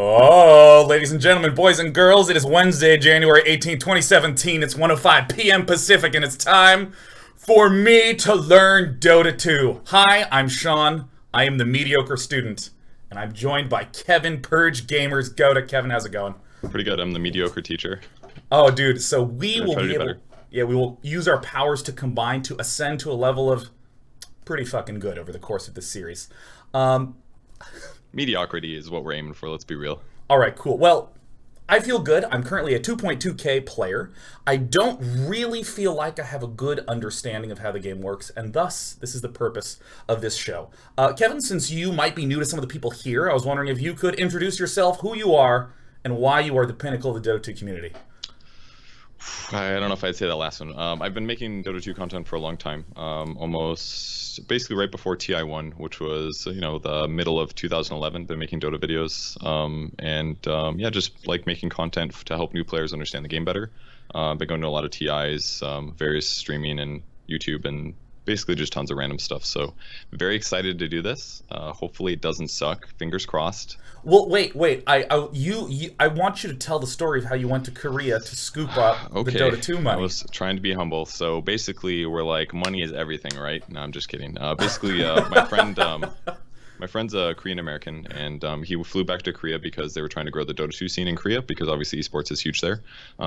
Oh, ladies and gentlemen, boys and girls, it is Wednesday, January 18th, 2017. It's 1:05 p.m. Pacific, and it's time for me to learn Dota 2. Hi, I'm Sean. I am the mediocre student, and I'm joined by Kevin, Purgegamers. Dota. Kevin, how's it going? Pretty good. I'm the mediocre teacher. Oh, dude, so we will try to be do able... better. Yeah, we will use our powers to combine to ascend to a level of pretty fucking good over the course of this series. Mediocrity is what we're aiming for, let's be real. All right, cool. Well, I feel good. I'm currently a 2.2k player. I don't really feel like I have a good understanding of how the game works, and thus, this is the purpose of this show. Kevin, since you might be new to some of the people here, I was wondering if you could introduce yourself, who you are, and why you are the pinnacle of the Dota 2 community. I don't know if I'd say that last one. I've been making Dota 2 content for a long time, almost basically right before TI1, which was, the middle of 2011. Been making Dota videos, yeah, just like making content to help new players understand the game better. Been going to a lot of TIs, various streaming and YouTube, and basically just tons of random stuff. So very excited to do this. Hopefully it doesn't suck. Fingers crossed. Well, wait. I want you to tell the story of how you went to Korea to scoop up Okay. the Dota 2 money. I was trying to be humble. So basically, we're like, money is everything, right? No, I'm just kidding. Basically, my friend's a Korean American, and he flew back to Korea because they were trying to grow the Dota 2 scene in Korea, because obviously esports is huge there.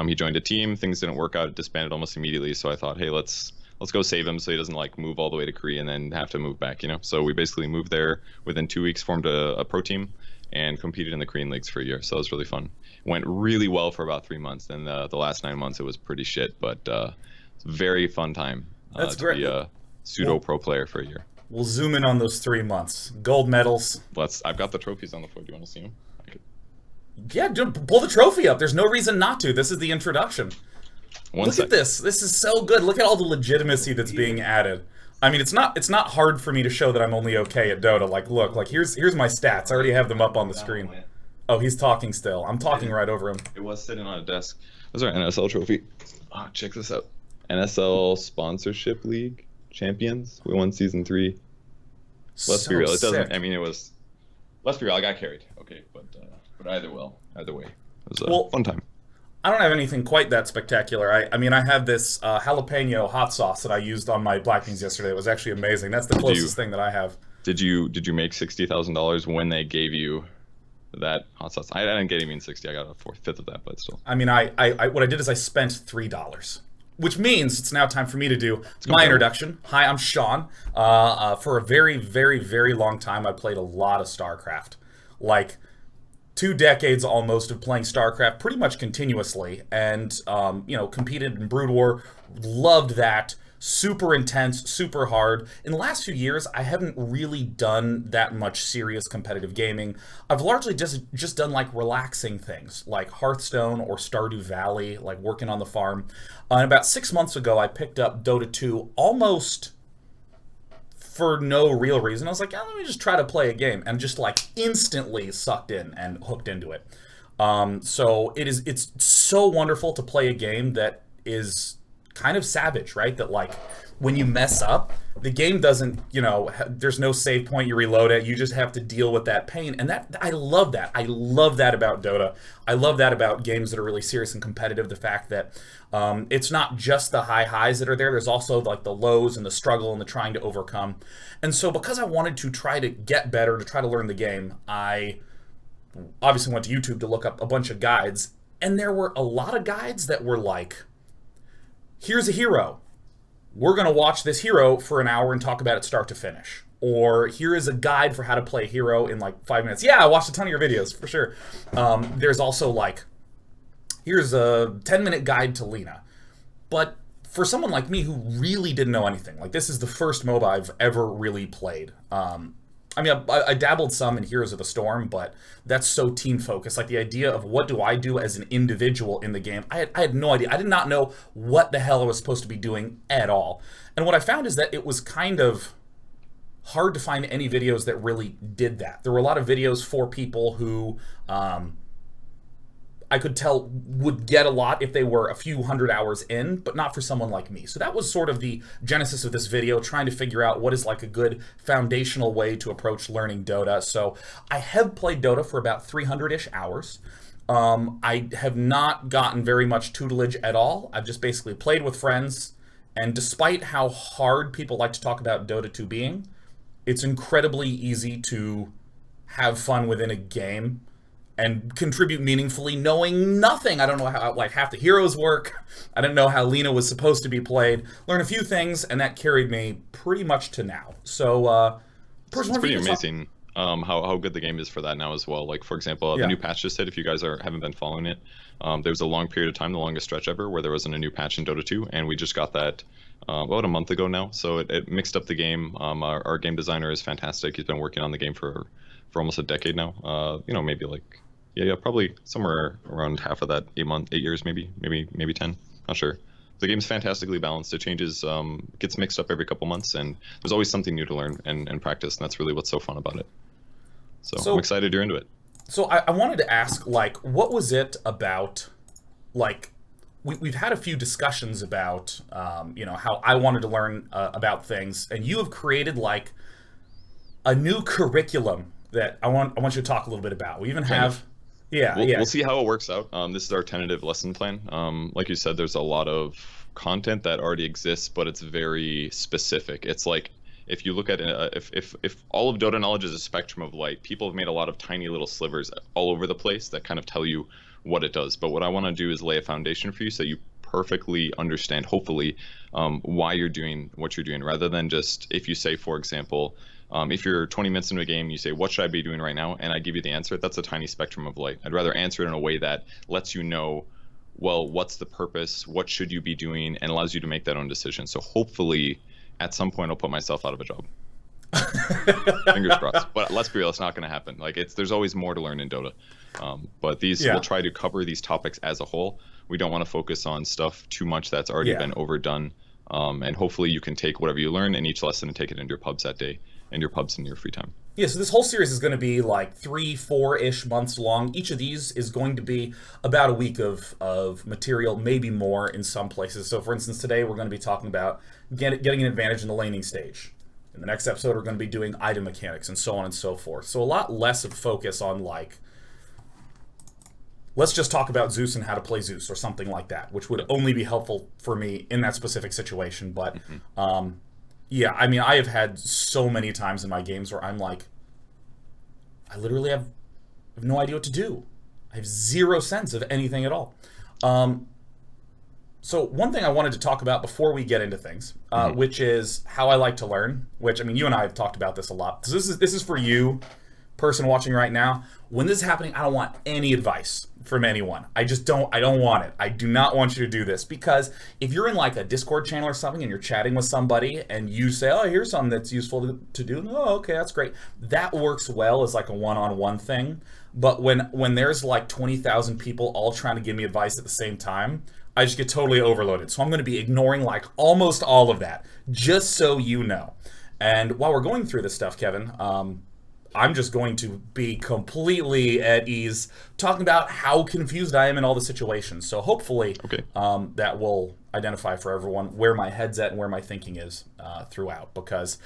He joined a team. Things didn't work out. It disbanded almost immediately. So I thought, hey, let's go save him so he doesn't like move all the way to Korea and then have to move back, So we basically moved there within 2 weeks, formed a pro team, and competed in the Korean leagues for a year. So it was really fun. Went really well for about 3 months. Then the last 9 months it was pretty shit, but it's a very fun time. That's to great. be a pseudo pro player for a year. We'll zoom in on those 3 months. Gold medals. I've got the trophies on the floor. Do you want to see them? Yeah, dude, pull the trophy up. There's no reason not to. This is the introduction. Look At at this. This is so good. Look at all the legitimacy that's being added. I mean, it's not hard for me to show that I'm only okay at Dota. Like, look, here's my stats. I already have them up on the screen. Oh, he's talking still. I'm talking right over him. It was sitting on a desk. That's our NSL trophy. Oh, check this out. NSL Sponsorship League Champions. We won season 3. Let's be real. It doesn't. Sick. I mean, it was. Let's be real. I got carried. Okay, but either way, it was a fun time. I don't have anything quite that spectacular. I mean, I have this jalapeno hot sauce that I used on my black beans yesterday. It was actually amazing. That's the closest thing that I have. Did you make $60,000 when they gave you that hot sauce? I didn't get even 60. I got a 4/5 of that, but still. I mean, I what I did is I spent $3, which means it's now time for me to do my introduction. Hi, I'm Sean. For a very, very, very long time, I played a lot of StarCraft, like 2 decades almost of playing StarCraft pretty much continuously, and competed in Brood War. Loved that. Super intense, super hard. In the last few years, I haven't really done that much serious competitive gaming. I've largely just done like relaxing things, like Hearthstone or Stardew Valley, like working on the farm. And about 6 months ago, I picked up Dota 2 almost for no real reason. I was like, let me just try to play a game, and just like instantly sucked in and hooked into it. So it's so wonderful to play a game that is kind of savage, right? That like when you mess up, the game doesn't, there's no save point, you reload it, you just have to deal with that pain. And that, I love that. I love that about Dota. I love that about games that are really serious and competitive. The fact that it's not just the high highs that are there. There's also like the lows and the struggle and the trying to overcome. And so because I wanted to try to get better, to try to learn the game, I obviously went to YouTube to look up a bunch of guides. And there were a lot of guides that were like, here's a hero. We're going to watch this hero for an hour and talk about it start to finish. Or here is a guide for how to play a hero in like 5 minutes. Yeah, I watched a ton of your videos, for sure. There's also like, here's a 10-minute guide to Lena. But for someone like me who really didn't know anything, like this is the first MOBA I've ever really played. I mean, I dabbled some in Heroes of the Storm, but that's so team-focused. Like, the idea of what do I do as an individual in the game, I had no idea. I did not know what the hell I was supposed to be doing at all. And what I found is that it was kind of hard to find any videos that really did that. There were a lot of videos for people who, I I could tell would get a lot if they were a few hundred hours in, but not for someone like me. So that was sort of the genesis of this video, trying to figure out what is like a good foundational way to approach learning Dota. So I have played Dota for about 300-ish hours. I have not gotten very much tutelage at all. I've just basically played with friends, and despite how hard people like to talk about Dota 2 being, it's incredibly easy to have fun within a game and contribute meaningfully, knowing nothing. I don't know how like half the heroes work. I didn't know how Lina was supposed to be played. Learn a few things, and that carried me pretty much to now. So, it's pretty amazing how good the game is for that now as well. Like, for example, the new patch just hit. If you guys haven't been following it, there was a long period of time, the longest stretch ever, where there wasn't a new patch in Dota 2, and we just got that about a month ago now. So it mixed up the game. Our game designer is fantastic. He's been working on the game for almost a decade now. You know, maybe like probably somewhere around half of that, 8 years, maybe 10. Not sure. The game's fantastically balanced. It changes, gets mixed up every couple months, and there's always something new to learn and practice, and that's really what's so fun about it. So I'm excited you're into it. So I wanted to ask, like, what was it about, like, we've had a few discussions about, you know, how I wanted to learn about things, and you have created, like, a new curriculum that I want you to talk a little bit about. We even have... We'll see how it works out. This is our tentative lesson plan. Like you said, there's a lot of content that already exists, but it's very specific. It's like, if you look at if all of Dota knowledge is a spectrum of light, people have made a lot of tiny little slivers all over the place that kind of tell you what it does. But what I want to do is lay a foundation for you so you perfectly understand, hopefully, why you're doing what you're doing, rather than just, if you say, for example, if you're 20 minutes into a game, you say, what should I be doing right now? And I give you the answer. That's a tiny spectrum of light. I'd rather answer it in a way that lets you know, well, what's the purpose? What should you be doing? And allows you to make that own decision. So hopefully, at some point, I'll put myself out of a job. Fingers crossed. But let's be real, it's not going to happen. Like, there's always more to learn in Dota. But we'll try to cover these topics as a whole. We don't want to focus on stuff too much that's already been overdone. And hopefully you can take whatever you learn in each lesson and take it into your pubs that day, and your pubs in your free time. Yeah, so this whole series is going to be like 3-4-ish months long. Each of these is going to be about a week of material, maybe more in some places. So for instance, today we're going to be talking about getting an advantage in the laning stage. In the next episode, we're going to be doing item mechanics and so on and so forth. So a lot less of focus on, like, let's just talk about Zeus and how to play Zeus or something like that, which would only be helpful for me in that specific situation. But yeah, I mean, I have had so many times in my games where I'm like, I literally have no idea what to do. I have zero sense of anything at all. So one thing I wanted to talk about before we get into things, which is how I like to learn, which, I mean, you and I have talked about this a lot. So this is for you, person watching right now. When this is happening, I don't want any advice from anyone. I don't want it. I do not want you to do this, because if you're in like a Discord channel or something and you're chatting with somebody and you say, oh, here's something that's useful to do. Oh, okay, that's great. That works well as like a one-on-one thing. But when there's like 20,000 people all trying to give me advice at the same time, I just get totally overloaded. So I'm going to be ignoring like almost all of that, just so you know. And while we're going through this stuff, Kevin, I'm just going to be completely at ease talking about how confused I am in all the situations. So hopefully that will identify for everyone where my head's at and where my thinking is throughout. Because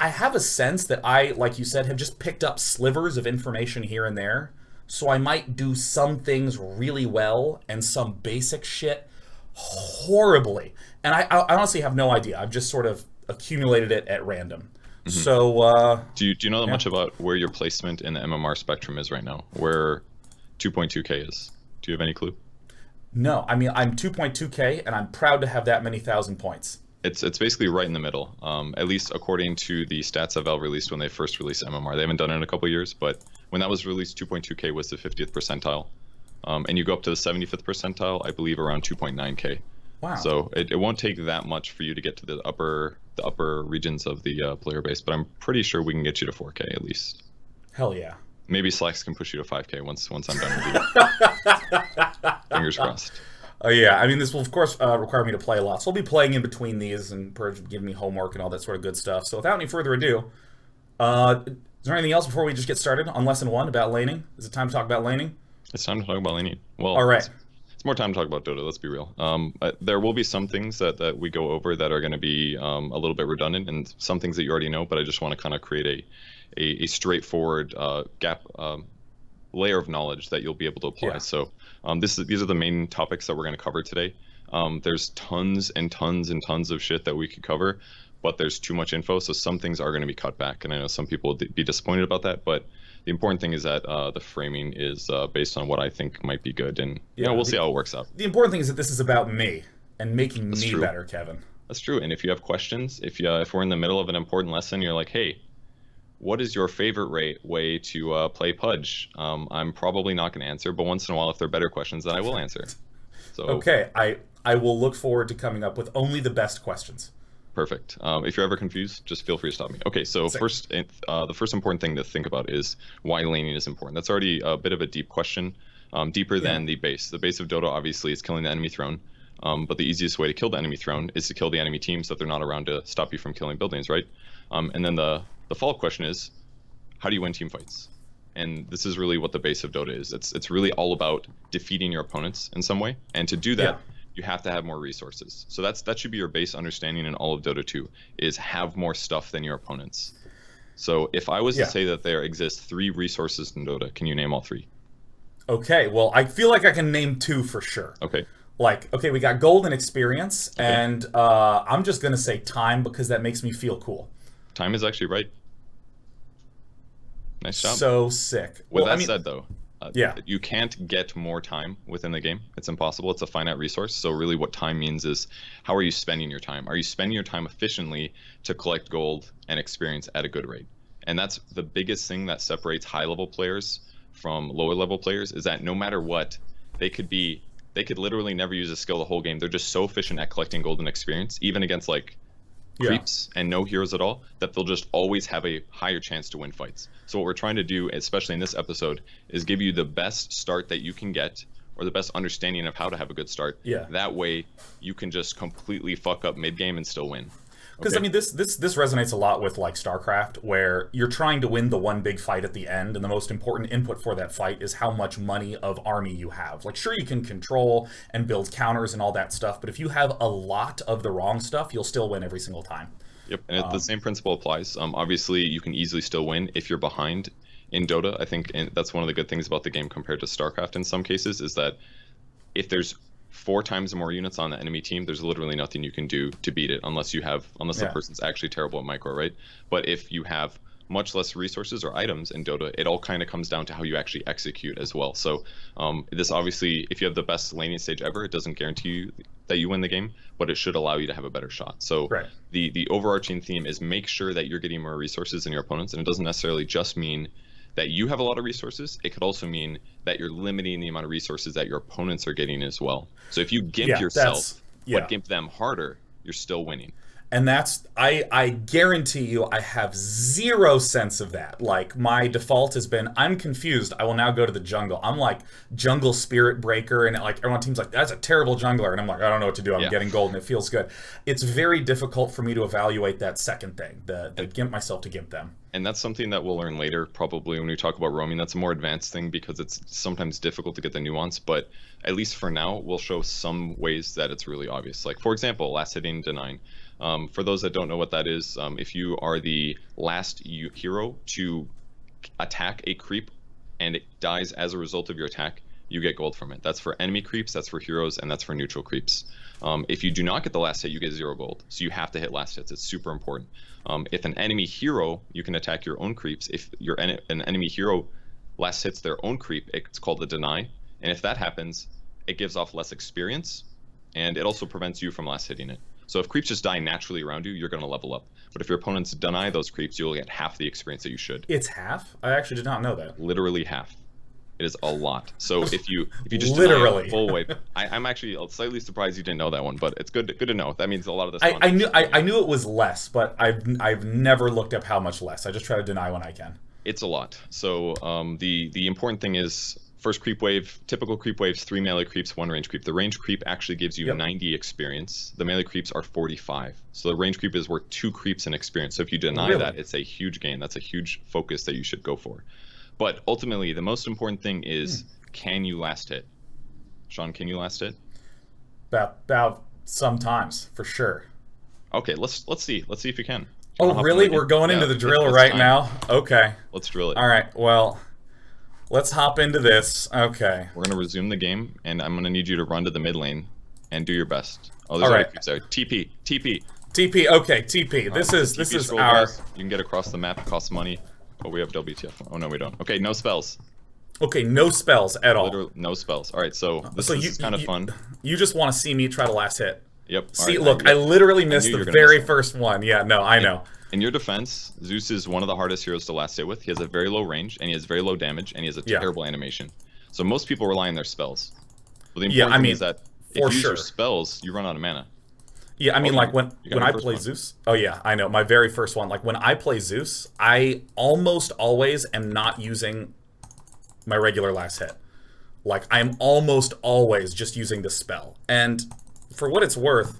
I have a sense that I, like you said, have just picked up slivers of information here and there. So I might do some things really well and some basic shit horribly. And I honestly have no idea. I've just sort of accumulated it at random. So, do you know that much about where your placement in the MMR spectrum is right now? Where 2.2K is? Do you have any clue? No, I mean, I'm 2.2K, and I'm proud to have that many thousand points. It's basically right in the middle, at least according to the stats that Valve released when they first released MMR. They haven't done it in a couple of years, but when that was released, 2.2K was the 50th percentile. And you go up to the 75th percentile, I believe, around 2.9K. Wow. So it won't take that much for you to get to the upper regions of the player base, but I'm pretty sure we can get you to 4K at least. Hell yeah. Maybe Slacks can push you to 5K once I'm done with you. Fingers crossed. Oh yeah, I mean, this will of course require me to play a lot, so I'll be playing in between these, and Purge will give me homework and all that sort of good stuff. So without any further ado, is there anything else before we just get started on lesson 1 about laning? Is it time to talk about laning? It's time to talk about laning. Well, All right. it's more time to talk about Dota. Let's be real. There will be some things that we go over that are going to be a little bit redundant, and some things that you already know. But I just want to kind of create a straightforward gap layer of knowledge that you'll be able to apply. Yeah. So these are the main topics that we're going to cover today. There's tons and tons and tons of shit that we could cover, but there's too much info, so some things are going to be cut back, and I know some people will be disappointed about that, but the important thing is that the framing is based on what I think might be good, and we'll see how it works out. The important thing is that this is about me and making That's me true. better, Kevin. That's true, and if you have questions, if we're in the middle of an important lesson, you're like, hey, what is your favorite way to play Pudge? I'm probably not going to answer, but once in a while, if there are better questions, then I will answer. So Okay, I will look forward to coming up with only the best questions. perfect. If you're ever confused, just feel free to stop me. Okay, so Sick. first, the first important thing to think about is why laning is important. That's already a bit of a deep question, deeper than the base. The base of Dota obviously is killing the enemy throne, but the easiest way to kill the enemy throne is to kill the enemy team so that they're not around to stop you from killing buildings, right? And then the follow-up question is, how do you win team fights? And this is really what the base of Dota is. It's really all about defeating your opponents in some way, and to do that, you have to have more resources. So that should be your base understanding in all of Dota 2, is have more stuff than your opponents. So if I was to say that there exist 3 resources in Dota, can you name all 3? Okay, well, I feel like I can name 2 for sure. Okay. Like, okay, we got gold and experience, and I'm just going to say time because that makes me feel cool. Time is actually right. Nice job. So sick. With that said, though, you can't get more time within the game. It's impossible. It's a finite resource. So really what time means is, how are you spending your time? Are you spending your time efficiently to collect gold and experience at a good rate? And that's the biggest thing that separates high-level players from lower-level players, is that no matter what, they could literally never use a skill the whole game. They're just so efficient at collecting gold and experience, even against like creeps and no heroes at all, that they'll just always have a higher chance to win fights. So what we're trying to do, especially in this episode, is give you the best start that you can get, or the best understanding of how to have a good start. That way you can just completely fuck up mid game and still win. Because I mean, this resonates a lot with like StarCraft, where you're trying to win the one big fight at the end, and the most important input for that fight is how much money of army you have. Like, sure, you can control and build counters and all that stuff, but if you have a lot of the wrong stuff, you'll still win every single time. Yep, and the same principle applies. Obviously, you can easily still win if you're behind in Dota. I think that's one of the good things about the game compared to StarCraft in some cases, is that if there's 4 times more units on the enemy team, there's literally nothing you can do to beat it, unless the person's actually terrible at micro, right? But if you have much less resources or items in Dota, it all kind of comes down to how you actually execute as well. So this obviously, if you have the best laning stage ever, it doesn't guarantee you that you win the game, but it should allow you to have a better shot. So the overarching theme is make sure that you're getting more resources than your opponents, and it doesn't necessarily just mean that you have a lot of resources. It could also mean that you're limiting the amount of resources that your opponents are getting as well. So if you gimp yourself, but gimp them harder, you're still winning. And that's, I guarantee you, I have 0 sense of that. Like, my default has been, I'm confused, I will now go to the jungle. I'm like jungle spirit breaker, and like everyone team's like, that's a terrible jungler, and I'm like, I don't know what to do, I'm getting gold and it feels good. It's very difficult for me to evaluate that second thing, the gimp myself to gimp them. And that's something that we'll learn later, probably when we talk about roaming. That's a more advanced thing because it's sometimes difficult to get the nuance, but at least for now, we'll show some ways that it's really obvious. Like, for example, last hitting denying. For those that don't know what that is, if you are the last hero to attack a creep and it dies as a result of your attack, you get gold from it. That's for enemy creeps, that's for heroes, and that's for neutral creeps. If you do not get the last hit, you get 0 gold. So you have to hit last hits. It's super important. If an enemy hero, you can attack your own creeps. If an enemy hero last hits their own creep, it's called a deny. And if that happens, it gives off less experience, and it also prevents you from last hitting it. So if creeps just die naturally around you, you're going to level up. But if your opponents deny those creeps, you'll get half the experience that you should. It's half? I actually did not know that. Literally half. It is a lot. So if you just literally deny full wipe, I'm actually slightly surprised you didn't know that one, but it's good to know. That means a lot of this. I knew it was less, but I've never looked up how much less. I just try to deny when I can. It's a lot. So the important thing is, first creep wave, typical creep waves, 3 melee creeps, 1 range creep. The range creep actually gives you 90 experience. The melee creeps are 45. So the range creep is worth 2 creeps in experience. So if you deny that, it's a huge gain. That's a huge focus that you should go for. But ultimately, the most important thing is can you last hit? Sean, can you last hit? About sometimes, for sure. Okay, let's see. Let's see if you can. Oh, really? We're going into the drill right now? Okay. Let's drill it. All right, well, let's hop into this. Okay. We're going to resume the game, and I'm going to need you to run to the mid lane and do your best. Oh, there's already creeps there. TP. TP, okay, TP. This is our... You can get across the map, it costs money. Oh, we have WTF. Oh, no, we don't. Okay, no spells. Okay, no spells at all. Literally, no spells. All right, so this is kind of fun. You just want to see me try to last hit. Yep. See, look, I literally missed the very first one. Yeah, no, I know. In your defense, Zeus is one of the hardest heroes to last hit with. He has a very low range, and he has very low damage, and he has a terrible animation. So most people rely on their spells. But the important thing is that if you use your spells, you run out of mana. Yeah, I mean, like, when I play Zeus... Oh, yeah, I know. My very first one. Like, when I play Zeus, I almost always am not using my regular last hit. Like, I'm almost always just using the spell. And for what it's worth,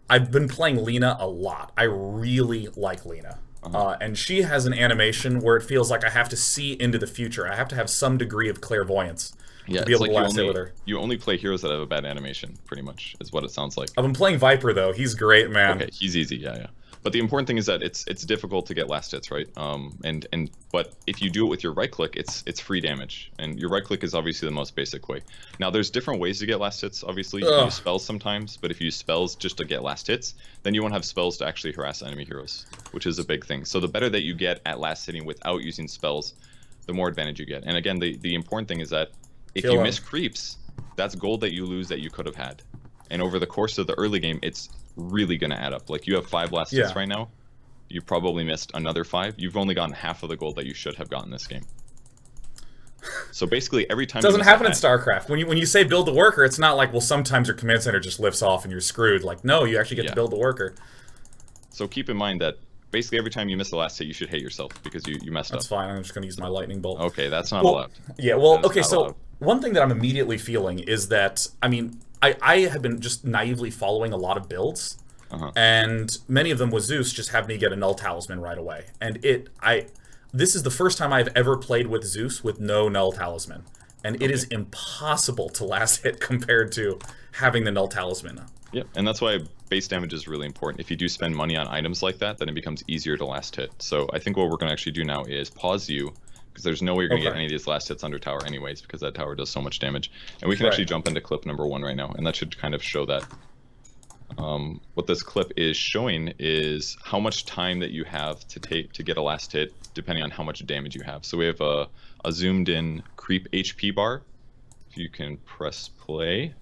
I've been playing Lina a lot. I really like Lina. And she has an animation where it feels like I have to see into the future. I have to have some degree of clairvoyance to be able to last hit with her. You only play heroes that have a bad animation, pretty much, is what it sounds like. I've been playing Viper, though. He's great, man. Okay, he's easy, yeah. But the important thing is that it's difficult to get last hits, right? But if you do it with your right click, it's free damage, and your right click is obviously the most basic way. Now there's different ways to get last hits. Obviously, you can use spells sometimes, but if you use spells just to get last hits, then you won't have spells to actually harass enemy heroes, which is a big thing. So the better that you get at last hitting without using spells, the more advantage you get. And again, the important thing is that if you miss creeps, that's gold that you lose that you could have had. And over the course of the early game, it's really going to add up. Like, you have 5 last hits right now. You probably missed another 5. You've only gotten half of the gold that you should have gotten this game. So basically, every time... It doesn't happen in StarCraft. When you say build the worker, it's not like, well, sometimes your command center just lifts off and you're screwed. Like, no, you actually get to build the worker. So keep in mind that basically every time you miss the last hit, you should hate yourself because you messed up. That's fine. I'm just going to use my lightning bolt. Okay, that's not allowed. Yeah, well, okay, so one thing that I'm immediately feeling is that, I mean, I have been just naively following a lot of builds, and many of them with Zeus just have me get a null talisman right away. And this is the first time I've ever played with Zeus with no null talisman, and it is impossible to last hit compared to having the null talisman. Yep, and that's why base damage is really important. If you do spend money on items like that, then it becomes easier to last hit. So I think what we're going to actually do now is pause you, because there's no way you're going to get any of these last hits under tower anyways, because that tower does so much damage. And we can actually jump into clip number 1 right now, and that should kind of show that. What this clip is showing is how much time that you have to take to get a last hit, depending on how much damage you have. So we have a zoomed in creep HP bar. If you can press play.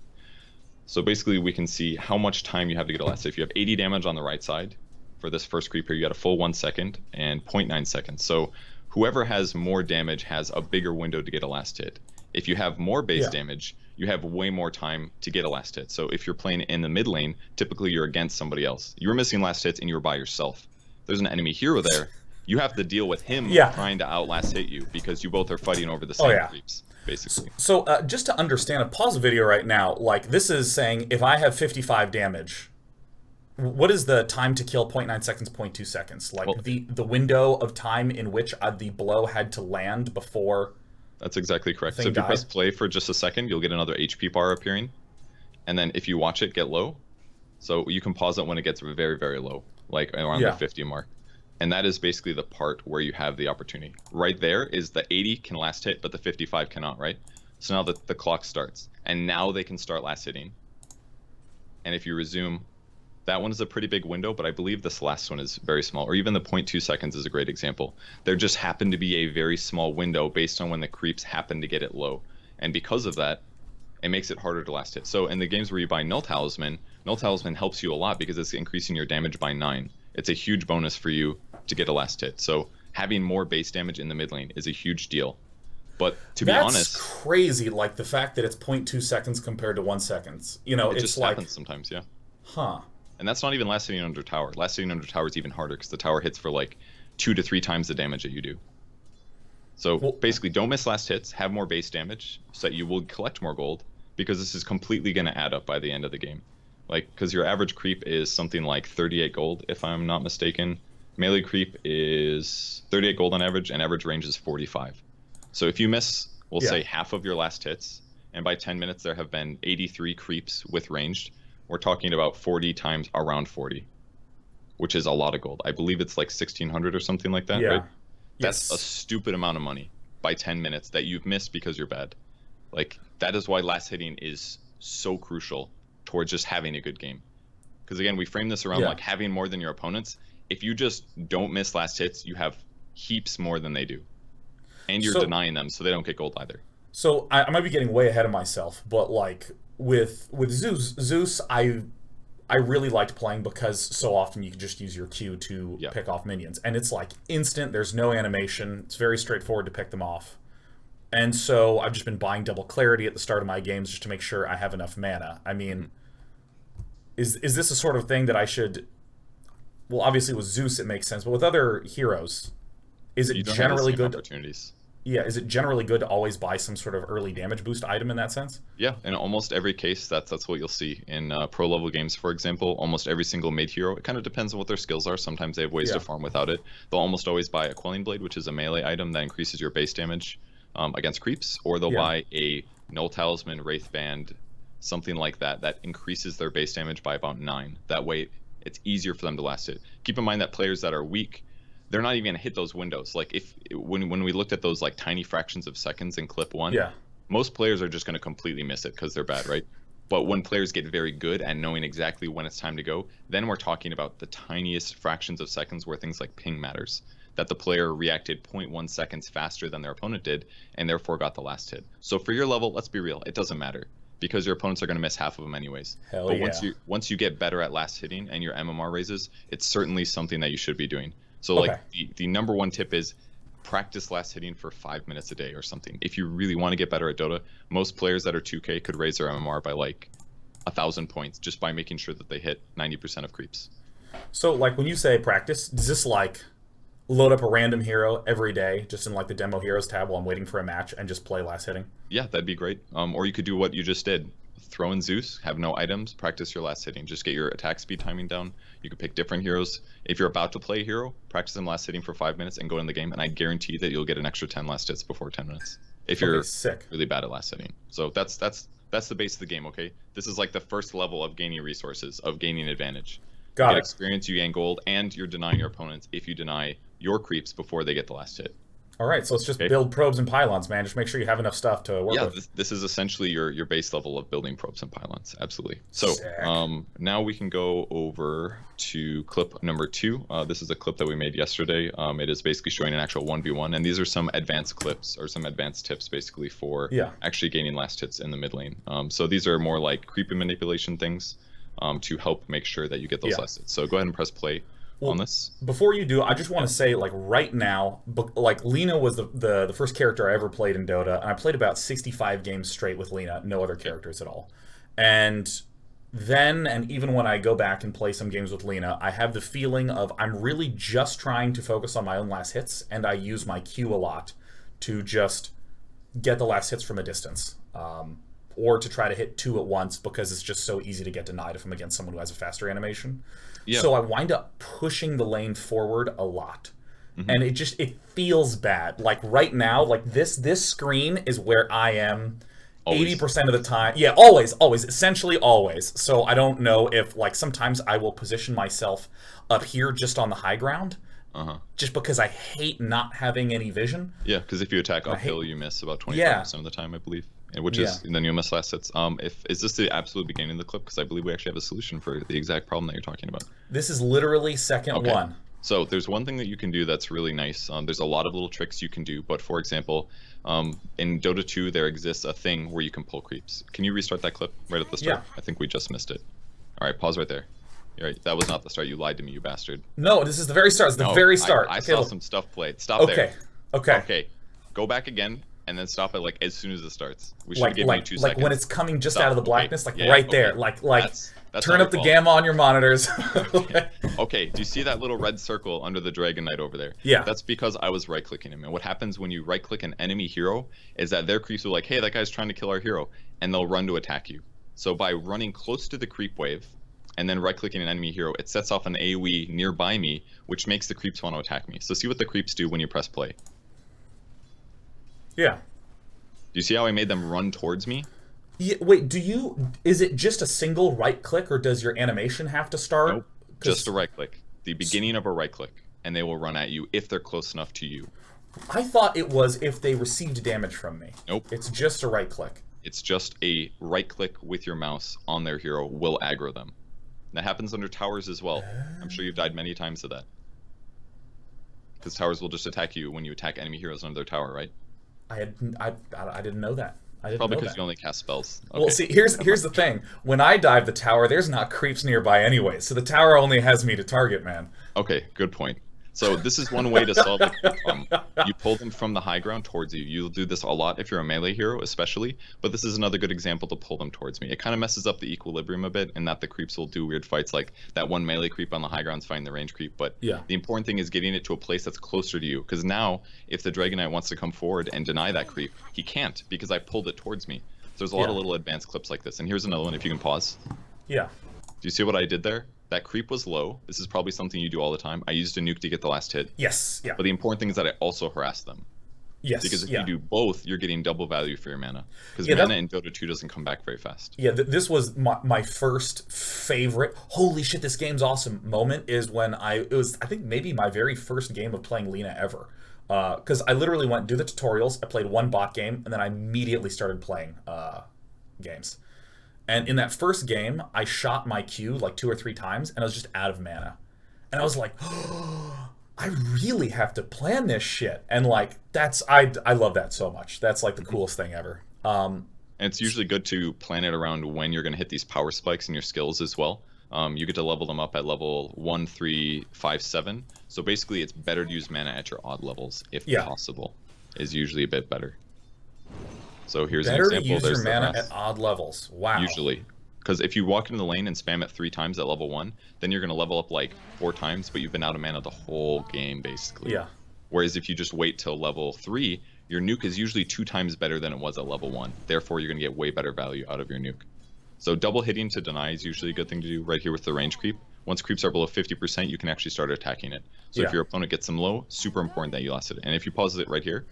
So basically we can see how much time you have to get a last hit. If you have 80 damage on the right side, for this first creep here, you got a full 1 second and 0.9 seconds. So whoever has more damage has a bigger window to get a last hit. If you have more base damage, you have way more time to get a last hit. So if you're playing in the mid lane, typically you're against somebody else. You were missing last hits and you were by yourself. There's an enemy hero there. You have to deal with him trying to outlast hit you because you both are fighting over the same creeps, basically. So just to understand, I pause the video right now. Like, this is saying if I have 55 damage, what is the time to kill 0.9 seconds, 0.2 seconds? Like, the window of time in which the blow had to land before... That's exactly correct. So if you press play for just a second, you'll get another HP bar appearing. And then if you watch it get low, so you can pause it when it gets very, very low, like around the 50 mark. And that is basically the part where you have the opportunity. Right there is the 80 can last hit, but the 55 cannot, right? So now the clock starts. And now they can start last hitting. And if you resume... That one is a pretty big window, but I believe this last one is very small, or even the 0.2 seconds is a great example. There just happened to be a very small window based on when the creeps happen to get it low. And because of that, it makes it harder to last hit. So in the games where you buy Null Talisman helps you a lot because it's increasing your damage by 9. It's a huge bonus for you to get a last hit. So having more base damage in the mid lane is a huge deal. But to be honest... That's crazy, like the fact that it's 0.2 seconds compared to 1 second. You know, it it's just like... happens sometimes, yeah. Huh. And that's not even last hitting under tower. Last hitting under tower is even harder because the tower hits for like 2 to 3 times the damage that you do. So basically, don't miss last hits, have more base damage so that you will collect more gold, because this is completely going to add up by the end of the game. Like, because your average creep is something like 38 gold, if I'm not mistaken. Melee creep is 38 gold on average, and average range is 45. So if you miss we'll say half of your last hits, and by 10 minutes there have been 83 creeps with ranged. We're talking about 40 times around 40, which is a lot of gold. I believe it's like 1,600 or something like that, right? That's a stupid amount of money by 10 minutes that you've missed because you're bad. Like, that is why last hitting is so crucial towards just having a good game. Because again, we frame this around like having more than your opponents. If you just don't miss last hits, you have heaps more than they do. And you're denying them, so they don't get gold either. So I might be getting way ahead of myself, but like with Zeus, I really liked playing because so often you can just use your Q to pick off minions. And it's like instant, there's no animation, it's very straightforward to pick them off. And so I've just been buying double clarity at the start of my games just to make sure I have enough mana. I mean, is this a sort of thing that I should... Well, obviously with Zeus it makes sense, but with other heroes, is it generally good... opportunities. Yeah, is it generally good to always buy some sort of early damage boost item in that sense? Yeah, in almost every case, that's what you'll see. In pro level games, for example, almost every single mid hero, it kind of depends on what their skills are. Sometimes they have ways to farm without it. They'll almost always buy a Quelling Blade, which is a melee item that increases your base damage against creeps, or they'll buy a Null Talisman, Wraith Band, something like that, that increases their base damage by about 9. That way, it's easier for them to last it. Keep in mind that players that are weak, they're not even gonna hit those windows. Like when we looked at those like tiny fractions of seconds in clip 1, most players are just gonna completely miss it because they're bad, right? But when players get very good at knowing exactly when it's time to go, then we're talking about the tiniest fractions of seconds where things like ping matters. That the player reacted 0.1 seconds faster than their opponent did, and therefore got the last hit. So for your level, let's be real, it doesn't matter, because your opponents are going to miss half of them anyways. But once you get better at last hitting and your MMR raises, it's certainly something that you should be doing. So like the number one tip is practice last hitting for 5 minutes a day or something. If you really want to get better at Dota, most players that are 2K could raise their MMR by like 1,000 points just by making sure that they hit 90% of creeps. So like when you say practice, does this like load up a random hero every day just in like the demo heroes tab while I'm waiting for a match and just play last hitting? Yeah, that'd be great. Or you could do what you just did. Throw in Zeus, have no items, practice your last hitting. Just get your attack speed timing down. You can pick different heroes. If you're about to play a hero, practice them last hitting for 5 minutes and go in the game, and I guarantee that you'll get an extra 10 last hits before 10 minutes. If you're really bad at last hitting. So that's the base of the game, okay? This is like the first level of gaining resources, of gaining advantage. You get experience, you gain gold, and you're denying your opponents if you deny your creeps before they get the last hit. All right, so let's just build probes and pylons, man. Just make sure you have enough stuff to work with. Yeah, this is essentially your base level of building probes and pylons, absolutely. So now we can go over to clip number 2. This is a clip that we made yesterday. It is basically showing an actual 1v1, and these are some advanced clips, or some advanced tips basically for actually gaining last hits in the mid lane. So these are more like creeping manipulation things to help make sure that you get those last hits. So go ahead and press play. On this. Before you do, I just want to say, like, right now, like, Lina was the first character I ever played in Dota, and I played about 65 games straight with Lina, no other characters at all. And then, and even when I go back and play some games with Lina, I have the feeling of I'm really just trying to focus on my own last hits, and I use my Q a lot to just get the last hits from a distance. Or to try to hit 2 at once because it's just so easy to get denied if I'm against someone who has a faster animation. So I wind up pushing the lane forward a lot. And it feels bad. Like right now, like this screen is where I am 80% of the time. Yeah, always, essentially always. So I don't know if, like, sometimes I will position myself up here just on the high ground. Just because I hate not having any vision. Yeah, because if you attack uphill, you miss about 25% of the time, I believe. Which is, and then you miss last hits. Is this the absolute beginning of the clip? Because I believe we actually have a solution for the exact problem that you're talking about. This is literally second one. So there's one thing that you can do that's really nice. There's a lot of little tricks you can do, but for example, in Dota 2, there exists a thing where you can pull creeps. Can you restart that clip right at the start? I think we just missed it. All right, pause right there. You're right, that was not the start. You lied to me, you bastard. No, this is the very start. It's the very start. I saw some stuff played. Stop there. Okay. Go back again. And then stop it like as soon as it starts. We should give you 2 seconds. Like when it's coming just out of the blackness, like right there. Like that's turn up the gamma on your monitors. Okay, do you see that little red circle under the Dragon Knight over there? Yeah. That's because I was right-clicking him. And what happens when you right-click an enemy hero is that their creeps are like, hey, that guy's trying to kill our hero. And they'll run to attack you. So by running close to the creep wave and then right-clicking an enemy hero, it sets off an AoE nearby me, which makes the creeps want to attack me. So see what the creeps do when you press play. Yeah. you see how I made them run towards me? Yeah, wait, is it just a single right click, or does your animation have to start? Nope. Just a right click. The beginning of a right click, and they will run at you if they're close enough to you. I thought it was if they received damage from me. Nope. It's just a right click. It's just a right click with your mouse on their hero will aggro them. That happens under towers as well. I'm sure you've died many times to that. Because towers will just attack you when you attack enemy heroes under their tower, right? I didn't know that. Probably because you only cast spells. Okay. Well, see, here's the thing. When I dive the tower, there's not creeps nearby anyway, so the tower only has me to target, man. Okay, good point. So this is one way to solve the problem. You pull them from the high ground towards you. You'll do this a lot if you're a melee hero, especially, but this is another good example to pull them towards me. It kind of messes up the equilibrium a bit in that the creeps will do weird fights, like that one melee creep on the high ground's fighting the range creep, but yeah, the important thing is getting it to a place that's closer to you, because now, if the Dragon Knight wants to come forward and deny that creep, he can't, because I pulled it towards me. So there's a lot of little advanced clips like this, and here's another one if you can pause. Yeah. Do you see what I did there? That creep was low. This is probably something you do all the time. I used a nuke to get the last hit. Yes, yeah. But the important thing is that I also harass them. Yes, because if you do both, you're getting double value for your mana. Because mana in Dota 2 doesn't come back very fast. Yeah, this was my first favorite, holy shit, this game's awesome moment is when it was, I think, maybe my very first game of playing Lina ever. Because I literally went do the tutorials, I played one bot game, and then I immediately started playing games. And in that first game, I shot my Q like 2 or 3 times, and I was just out of mana. And I was like, oh, I really have to plan this shit. And like, I love that so much. That's like the coolest thing ever. And it's usually good to plan it around when you're going to hit these power spikes in your skills as well. You get to level them up at level 1, 3, 5, 7. So basically, it's better to use mana at your odd levels, if possible, is usually a bit better. So here's an example. To use your mana at odd levels. Wow. Usually. Because if you walk into the lane and spam it 3 times at level 1, then you're going to level up like 4 times, but you've been out of mana the whole game, basically. Yeah. Whereas if you just wait till level 3, your nuke is usually 2 times better than it was at level 1. Therefore, you're going to get way better value out of your nuke. So double hitting to deny is usually a good thing to do right here with the range creep. Once creeps are below 50%, you can actually start attacking it. So if your opponent gets them low, super important that you last it. And if you pause it right here,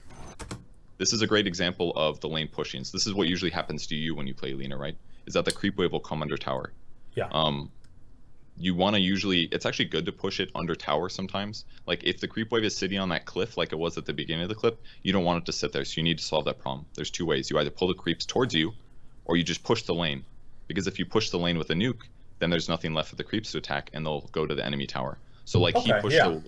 this is a great example of the lane pushing. So this is what usually happens to you when you play Lina, right? Is that the creep wave will come under tower. Yeah. You want to usually, it's actually good to push it under tower sometimes. Like if the creep wave is sitting on that cliff like it was at the beginning of the clip, you don't want it to sit there. So you need to solve that problem. There's 2 ways. You either pull the creeps towards you, or you just push the lane. Because if you push the lane with a nuke, then there's nothing left for the creeps to attack, and they'll go to the enemy tower. So like he pushed the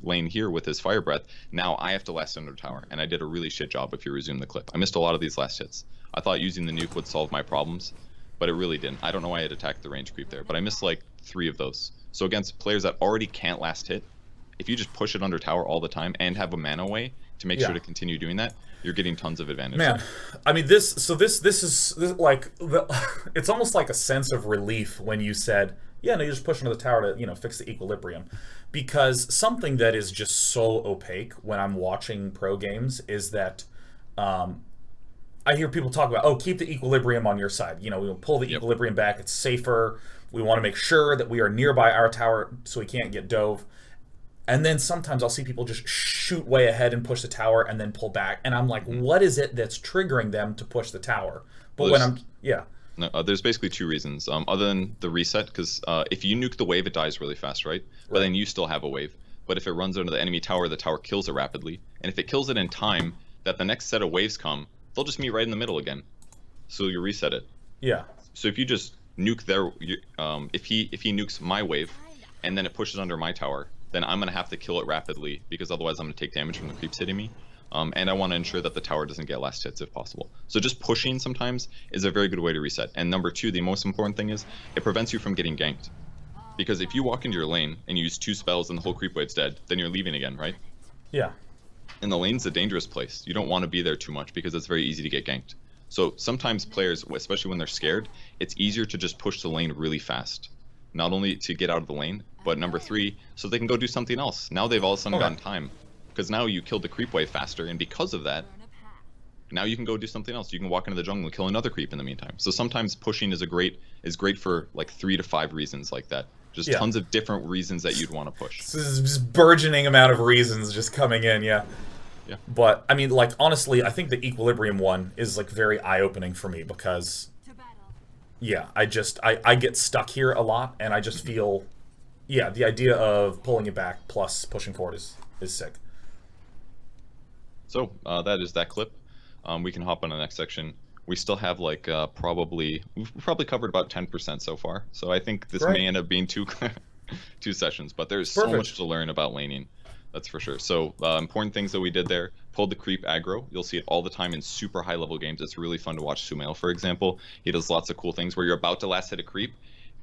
lane here with his fire breath. Now I have to last under tower, and I did a really shit job if you resume the clip. I missed a lot of these last hits. I thought using the nuke would solve my problems, but it really didn't. I don't know why I had attacked the range creep there, but I missed like 3 of those. So against players that already can't last hit, if you just push it under tower all the time and have a mana way to make sure to continue doing that, you're getting tons of advantage. Man, I mean, this is like, it's almost like a sense of relief when you said, yeah, no, you just push into the tower to, fix the equilibrium. Because something that is just so opaque when I'm watching pro games is that I hear people talk about, oh, keep the equilibrium on your side. We'll pull the equilibrium back. It's safer. We want to make sure that we are nearby our tower so we can't get dove. And then sometimes I'll see people just shoot way ahead and push the tower and then pull back. And I'm like, what is it that's triggering them to push the tower? But No, there's basically 2 reasons. Other than the reset, because if you nuke the wave, it dies really fast, right? But then you still have a wave. But if it runs under the enemy tower, the tower kills it rapidly. And if it kills it in time, that the next set of waves come, they'll just meet right in the middle again. So you reset it. Yeah. So if you just nuke their, if he nukes my wave, and then it pushes under my tower, then I'm going to have to kill it rapidly, because otherwise I'm going to take damage from the creeps hitting me. And I want to ensure that the tower doesn't get last hits if possible. So just pushing sometimes is a very good way to reset. And number 2, the most important thing is it prevents you from getting ganked. Because if you walk into your lane and you use 2 spells and the whole creep wave's dead, then you're leaving again, right? Yeah. And the lane's a dangerous place. You don't want to be there too much because it's very easy to get ganked. So sometimes players, especially when they're scared, it's easier to just push the lane really fast. Not only to get out of the lane, but number 3, so they can go do something else. Now they've all of a sudden gotten time. Because now you killed the creep wave faster, and because of that, now you can go do something else. You can walk into the jungle and kill another creep in the meantime. So sometimes pushing is great for like 3 to 5 reasons like that. Just tons of different reasons that you'd want to push. So this is just burgeoning amount of reasons just coming in, Yeah. But I mean, like honestly, I think the equilibrium one is like very eye-opening for me because, yeah, I get stuck here a lot, and I just feel, yeah, the idea of pulling it back plus pushing forward is sick. So that is that clip. We can hop on the next section. We still have like we've probably covered about 10% so far. So I think this may end up being two sessions, but there's so much to learn about laning. That's for sure. So important things that we did there: pulled the creep aggro. You'll see it all the time in super high level games. It's really fun to watch. Sumail, for example, he does lots of cool things where you're about to last hit a creep,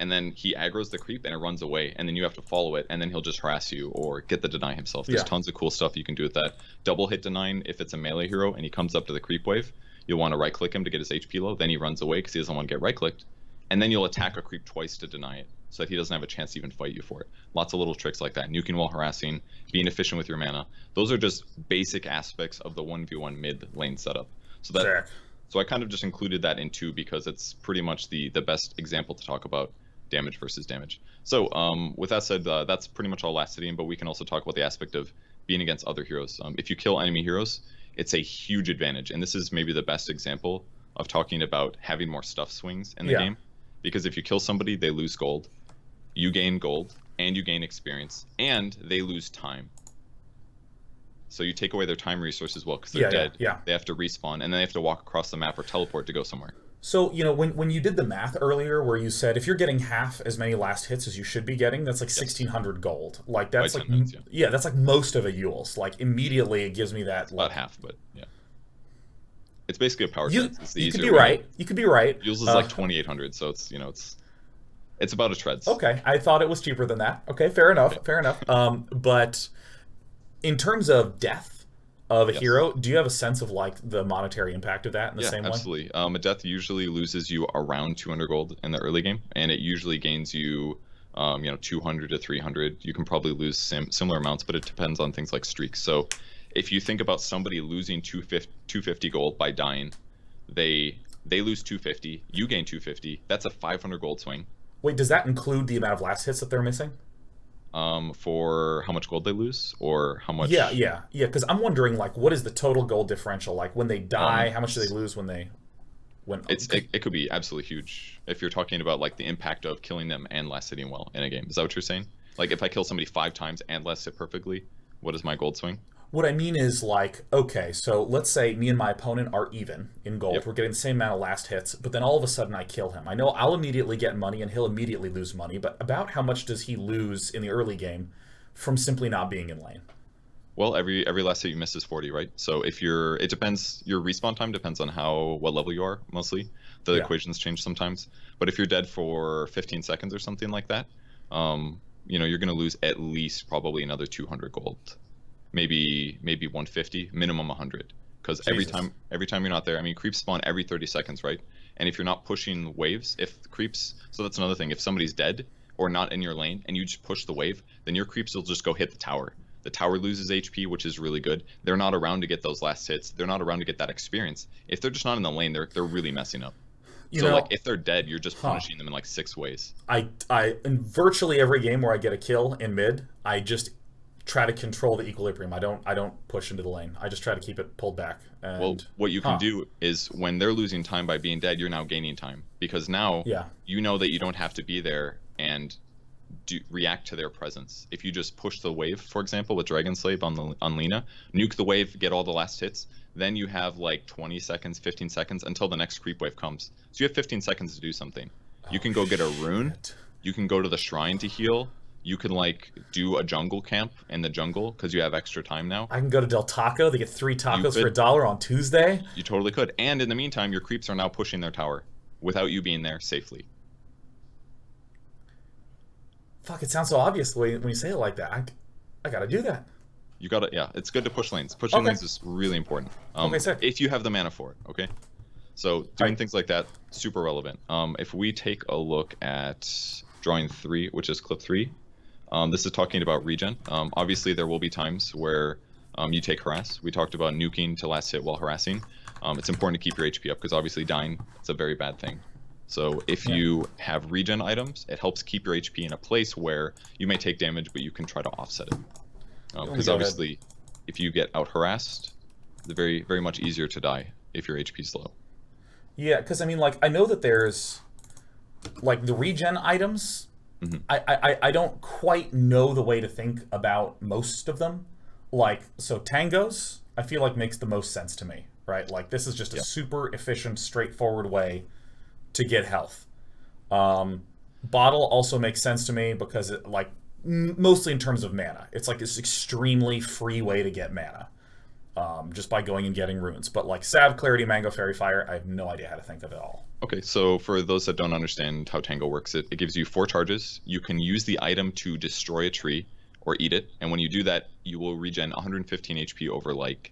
and then he aggro's the creep and it runs away, and then you have to follow it, and then he'll just harass you or get the deny himself. There's tons of cool stuff you can do with that. Double hit denying if it's a melee hero and he comes up to the creep wave. You'll want to right click him to get his HP low, then he runs away because he doesn't want to get right clicked, and then you'll attack a creep twice to deny it so that he doesn't have a chance to even fight you for it. Lots of little tricks like that. Nuking while harassing, being efficient with your mana. Those are just basic aspects of the 1v1 mid lane setup. So I kind of just included that in 2 because it's pretty much the best example to talk about damage versus damage. So with that said, that's pretty much all last hitting, but we can also talk about the aspect of being against other heroes. If you kill enemy heroes, it's a huge advantage, and this is maybe the best example of talking about having more stuff swings in the game. Because if you kill somebody, they lose gold, you gain gold, and you gain experience, and they lose time. So you take away their time resource as well because they're dead. They have to respawn, and then they have to walk across the map or teleport to go somewhere. So, you know, when you did the math earlier where you said if you're getting half as many last hits as you should be getting, that's like 1,600 gold. Like, that's like, that's like most of a Yule's. Like, immediately it gives me that. Like, about half, but yeah. It's basically a power treads. It's the you could be right. You could be right. Yule's is like 2,800, so it's, you know, it's about a treads. Okay, I thought it was cheaper than that. Okay, fair enough, fair enough. But in terms of death of a hero, do you have a sense of like the monetary impact of that in the same way? Absolutely. A death usually loses you around 200 gold in the early game, and it usually gains you, 200 to 300. You can probably lose similar amounts, but it depends on things like streaks. So if you think about somebody losing 250 gold by dying, they lose 250, you gain 250. That's a 500 gold swing. Wait, does that include the amount of last hits that they're missing? For how much gold they lose, or how much? Yeah. Because I'm wondering, like, what is the total gold differential? Like, when they die, how much do they lose when they? It could be absolutely huge if you're talking about like the impact of killing them and last hitting well in a game. Is that what you're saying? Like, if I kill somebody 5 times and last hit perfectly, what is my gold swing? What I mean is, like, okay, so let's say me and my opponent are even in gold. Yep. We're getting the same amount of last hits, but then all of a sudden I kill him. I know I'll immediately get money and he'll immediately lose money, but about how much does he lose in the early game from simply not being in lane? Well, every last hit you miss is 40, right? So if it depends, your respawn time depends on what level you are, mostly. The equations change sometimes. But if you're dead for 15 seconds or something like that, you're going to lose at least probably another 200 gold. Maybe 150, minimum 100, because every time you're not there, I mean, creeps spawn every 30 seconds, right? And if you're not pushing waves, so that's another thing. If somebody's dead or not in your lane and you just push the wave, then your creeps will just go hit the tower. The tower loses HP, which is really good. They're not around to get those last hits. They're not around to get that experience. If they're just not in the lane, they're really messing up. Like, if they're dead, you're just punishing them in like 6 ways. I in virtually every game where I get a kill in mid, I just try to control the equilibrium. I don't push into the lane. I just try to keep it pulled back. And, well, what you can do is when they're losing time by being dead, you're now gaining time, because now you know that you don't have to be there and react to their presence. If you just push the wave, for example, with Dragon Slave on Lina, nuke the wave, get all the last hits, then you have like 20 seconds, 15 seconds until the next creep wave comes. So you have 15 seconds to do something. You can go get a rune. You can go to the shrine to heal. You can like do a jungle camp in the jungle because you have extra time now. I can go to Del Taco. They get 3 tacos for $1 on Tuesday. You totally could. And in the meantime, your creeps are now pushing their tower without you being there safely. Fuck, it sounds so obvious when you say it like that. I gotta do that. You gotta, it's good to push lanes. Pushing lanes is really important. If you have the mana for it, okay? So doing things like that, super relevant. If we take a look at drawing 3, which is clip 3, this is talking about regen. Obviously, there will be times where you take harass. We talked about nuking to last hit while harassing. It's important to keep your HP up because obviously dying, it's a very bad thing. So if you have regen items, it helps keep your HP in a place where you may take damage, but you can try to offset it. Because obviously, if you get out harassed, they're very, very much easier to die if your HP's low. Yeah, because I mean, like, I know that there's like the regen items. I don't quite know the way to think about most of them. Like, so tangos, I feel like makes the most sense to me, right? Like, this is just a super efficient, straightforward way to get health. Bottle also makes sense to me because it, like, mostly in terms of mana. It's like this extremely free way to get mana. Just by going and getting runes. But like Salve, Clarity, Mango, Fairy Fire, I have no idea how to think of it all. Okay, so for those that don't understand how Tango works, it gives you 4 charges. You can use the item to destroy a tree or eat it, and when you do that, you will regen 115 HP over like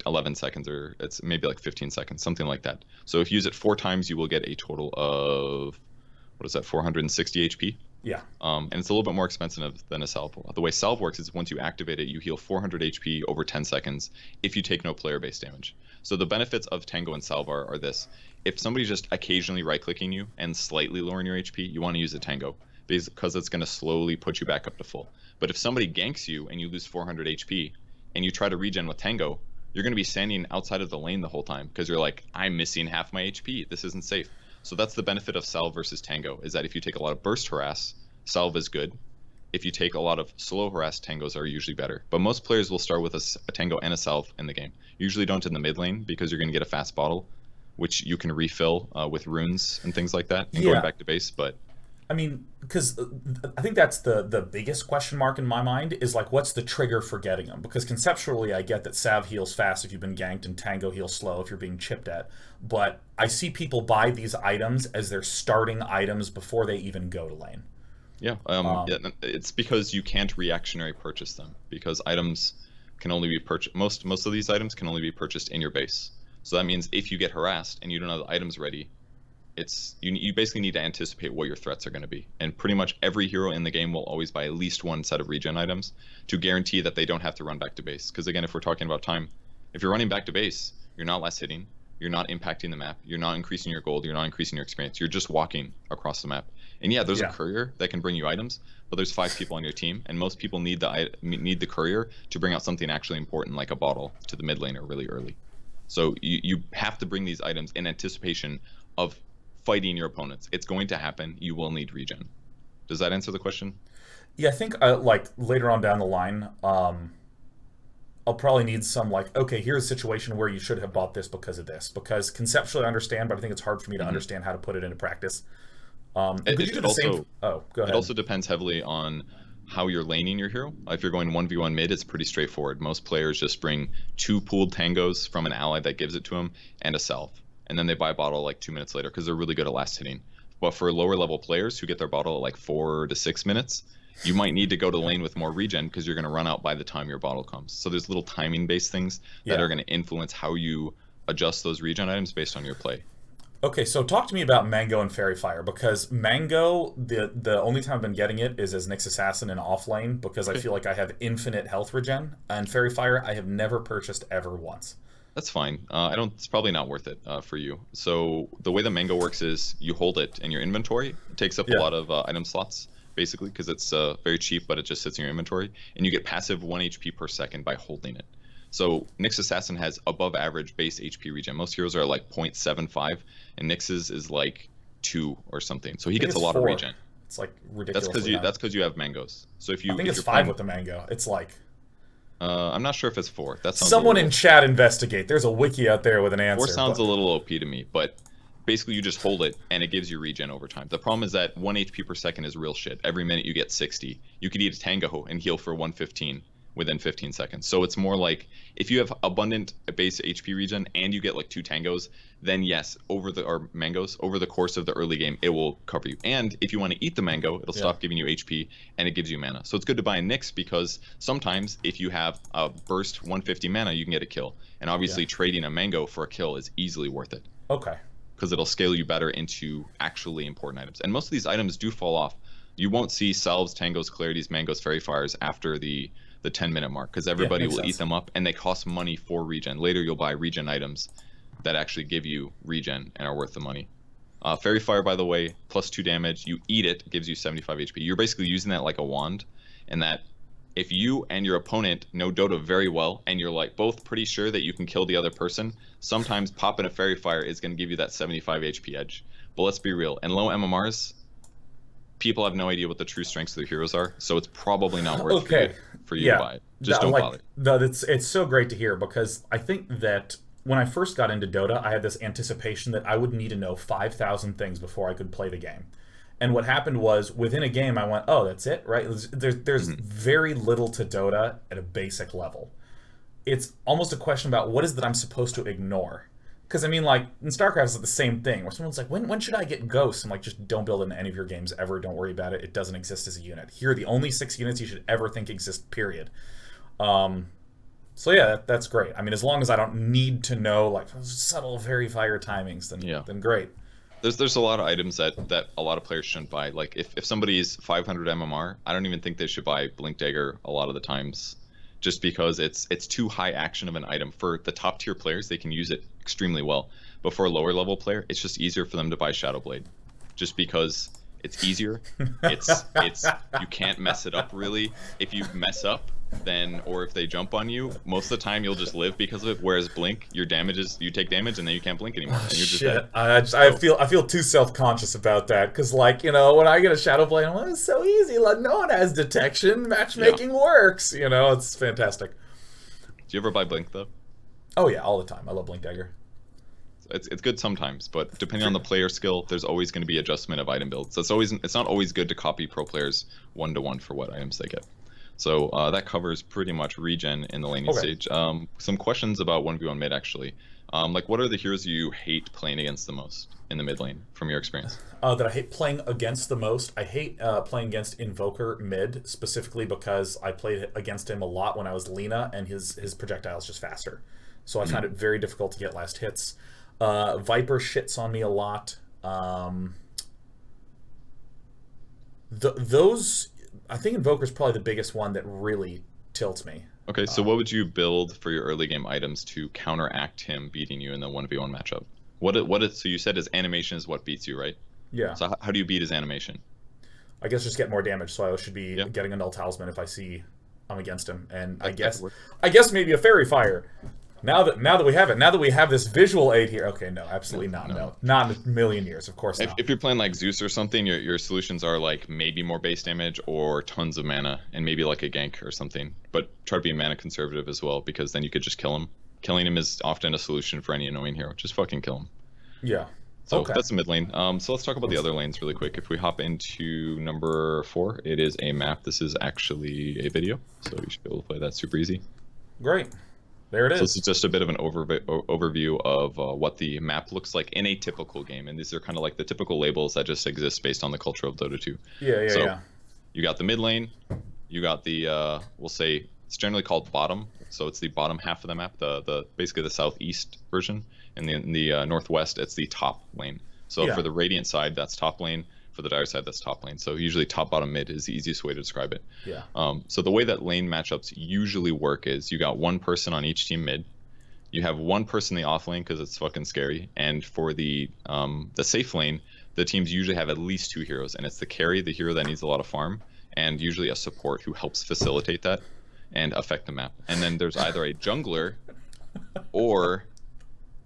11 seconds, or it's maybe like 15 seconds, something like that. So if you use it 4 times, you will get a total of, what is that, 460 HP? Yeah. And it's a little bit more expensive than a salve. The way salve works is once you activate it, you heal 400 HP over 10 seconds if you take no player-based damage. So the benefits of Tango and salve are this. If somebody's just occasionally right-clicking you and slightly lowering your HP, you want to use a Tango because it's going to slowly put you back up to full. But if somebody ganks you and you lose 400 HP and you try to regen with Tango, you're going to be standing outside of the lane the whole time because you're like, I'm missing half my HP. This isn't safe. So that's the benefit of salve versus Tango, is that if you take a lot of burst harass, salve is good. If you take a lot of slow harass, tangos are usually better. But most players will start with a tango and a salve in the game. Usually don't in the mid lane because you're going to get a fast bottle, which you can refill with runes and things like that, and going back to base. But I mean, because I think that's the biggest question mark in my mind is like, what's the trigger for getting them? Because conceptually, I get that salve heals fast if you've been ganked and tango heals slow if you're being chipped at. But I see people buy these items as their starting items before they even go to lane. Yeah, it's because you can't reactionary purchase them, because items can only be purchased. Most of these items can only be purchased in your base. So that means if you get harassed and you don't have the items ready, it's you basically need to anticipate what your threats are going to be. And pretty much every hero in the game will always buy at least one set of regen items to guarantee that they don't have to run back to base. Because again, if we're talking about time, if you're running back to base, you're not last hitting, you're not impacting the map, you're not increasing your gold, you're not increasing your experience, you're just walking across the map. And yeah, there's a courier that can bring you items, but there's 5 people on your team, and most people need the courier to bring out something actually important like a bottle to the mid laner really early. So you have to bring these items in anticipation of fighting your opponents. It's going to happen. You will need regen. Does that answer the question? Yeah, I think like later on down the line, I'll probably need some like, okay, here's a situation where you should have bought this because of this. Because conceptually I understand, but I think it's hard for me to understand how to put it into practice. Oh, go ahead. It also depends heavily on how you're laning your hero. If you're going 1v1 mid, it's pretty straightforward. Most players just bring 2 pooled tangos from an ally that gives it to them and a salve. And then they buy a bottle like 2 minutes later because they're really good at last hitting. But for lower level players who get their bottle at like 4 to 6 minutes, you might need to go to lane with more regen because you're going to run out by the time your bottle comes. So there's little timing based things that are going to influence how you adjust those regen items based on your play. Okay, so talk to me about Mango and Fairy Fire, because Mango, the only time I've been getting it is as Nyx Assassin in off lane, because I feel like I have infinite health regen, and Fairy Fire I have never purchased ever once. That's fine. It's probably not worth it for you. So the way that Mango works is you hold it in your inventory. It takes up a lot of item slots, basically, because it's very cheap, but it just sits in your inventory, and you get passive 1 HP per second by holding it. So Nyx Assassin has above average base HP regen. Most heroes are like 0.75, and Nyx's is like 2 or something. So he gets a lot of regen. It's like ridiculous. That's because you have mangoes. So if you, I think it's 5 with the mango. It's like. I'm not sure if it's 4. That sounds someone in chat investigate. There's a wiki out there with an answer. 4 sounds a little OP to me, but basically you just hold it and it gives you regen over time. The problem is that 1 HP per second is real shit. Every minute you get 60. You could eat a tango and heal for 115. Within 15 seconds. So it's more like if you have abundant base HP regen and you get like 2 tangos, then yes, mangoes over the course of the early game, it will cover you. And if you want to eat the mango, it'll stop giving you HP and it gives you mana. So it's good to buy a Nyx because sometimes if you have a burst 150 mana, you can get a kill. And obviously trading a mango for a kill is easily worth it. Okay. Because it'll scale you better into actually important items. And most of these items do fall off. You won't see salves, tangos, clarities, mangoes, fairy fires after the 10-minute mark, because everybody will eat them up and they cost money for regen. Later you'll buy regen items that actually give you regen and are worth the money. Fairy Fire, by the way, plus 2 damage. You eat it, gives you 75 HP. You're basically using that like a wand, and that if you and your opponent know Dota very well, and you're like both pretty sure that you can kill the other person, sometimes popping a Fairy Fire is going to give you that 75 HP edge. But let's be real, in low MMRs, people have no idea what the true strengths of their heroes are, so it's probably not worth for you to buy it. Just don't bother. No, it's so great to hear, because I think that when I first got into Dota, I had this anticipation that I would need to know 5,000 things before I could play the game. And what happened was, within a game, I went, oh, that's it, right? There's very little to Dota at a basic level. It's almost a question about what is that I'm supposed to ignore. Because, I mean, like, in StarCraft, it's the same thing, where someone's like, when should I get Ghosts? I'm like, just don't build it in any of your games ever. Don't worry about it. It doesn't exist as a unit. Here are the only 6 units you should ever think exist, period. So, yeah, that's great. I mean, as long as I don't need to know, like, subtle Fairy Fire timings, then great. There's a lot of items that a lot of players shouldn't buy. Like, if somebody's 500 MMR, I don't even think they should buy Blink Dagger a lot of the times, just because it's too high action of an item. For the top tier players, they can use it extremely well, but for a lower level player, it's just easier for them to buy Shadow Blade, just because it's easier. It's you can't mess it up really. If you mess up, then, or if they jump on you, most of the time you'll just live because of it. Whereas Blink, your damage is, you take damage and then you can't blink anymore. And you're just dead. I feel too self-conscious about that, because, like, you know, when I get a Shadow Blade, I'm like, it's so easy. Like, no one has detection. Matchmaking works. You know, it's fantastic. Do you ever buy Blink though? Oh yeah, all the time. I love Blink Dagger. It's good sometimes, but depending on the player skill, there's always going to be adjustment of item builds. So it's not always good to copy pro players 1-to-1 for what items they get. So that covers pretty much regen in the laning stage. Some questions about 1v1 mid, actually. Like, what are the heroes you hate playing against the most in the mid lane, from your experience? That I hate playing against the most? I hate playing against Invoker mid, specifically because I played against him a lot when I was Lina, and his projectile is just faster. So I found it very difficult to get last hits. Viper shits on me a lot. Those... I think Invoker's probably the biggest one that really tilts me. Okay, so what would you build for your early game items to counteract him beating you in the 1v1 matchup? So you said his animation is what beats you, right? Yeah. So how do you beat his animation? I guess just get more damage, so I should be getting a Null Talisman if I see I'm against him. And I guess maybe a Fairy Fire. Now that we have it, now that we have this visual aid here, okay, no, absolutely not. No, not in a million years, of course not. If you're playing like Zeus or something, your solutions are like maybe more base damage or tons of mana, and maybe like a gank or something. But try to be mana conservative as well, because then you could just kill him. Killing him is often a solution for any annoying hero. Just fucking kill him. Yeah. So that's the mid lane. So let's talk about the other lanes really quick. If we hop into number 4, it is a map. This is actually a video, so you should be able to play that super easy. Great. There it is. So this is just a bit of an overview of what the map looks like in a typical game. And these are kind of like the typical labels that just exist based on the culture of Dota 2. Yeah. You got the mid lane. You got the, we'll say, it's generally called bottom. So it's the bottom half of the map, basically the southeast version. And in the northwest, it's the top lane. So for the Radiant side, that's top lane. For the Dire side, that's top lane. So usually top, bottom, mid is the easiest way to describe it. Yeah. So the way that lane matchups usually work is you got one person on each team mid. You have one person in the off lane because it's fucking scary. And for the safe lane, the teams usually have at least 2 heroes. And it's the carry, the hero that needs a lot of farm, and usually a support who helps facilitate that and affect the map. And then there's either a jungler or...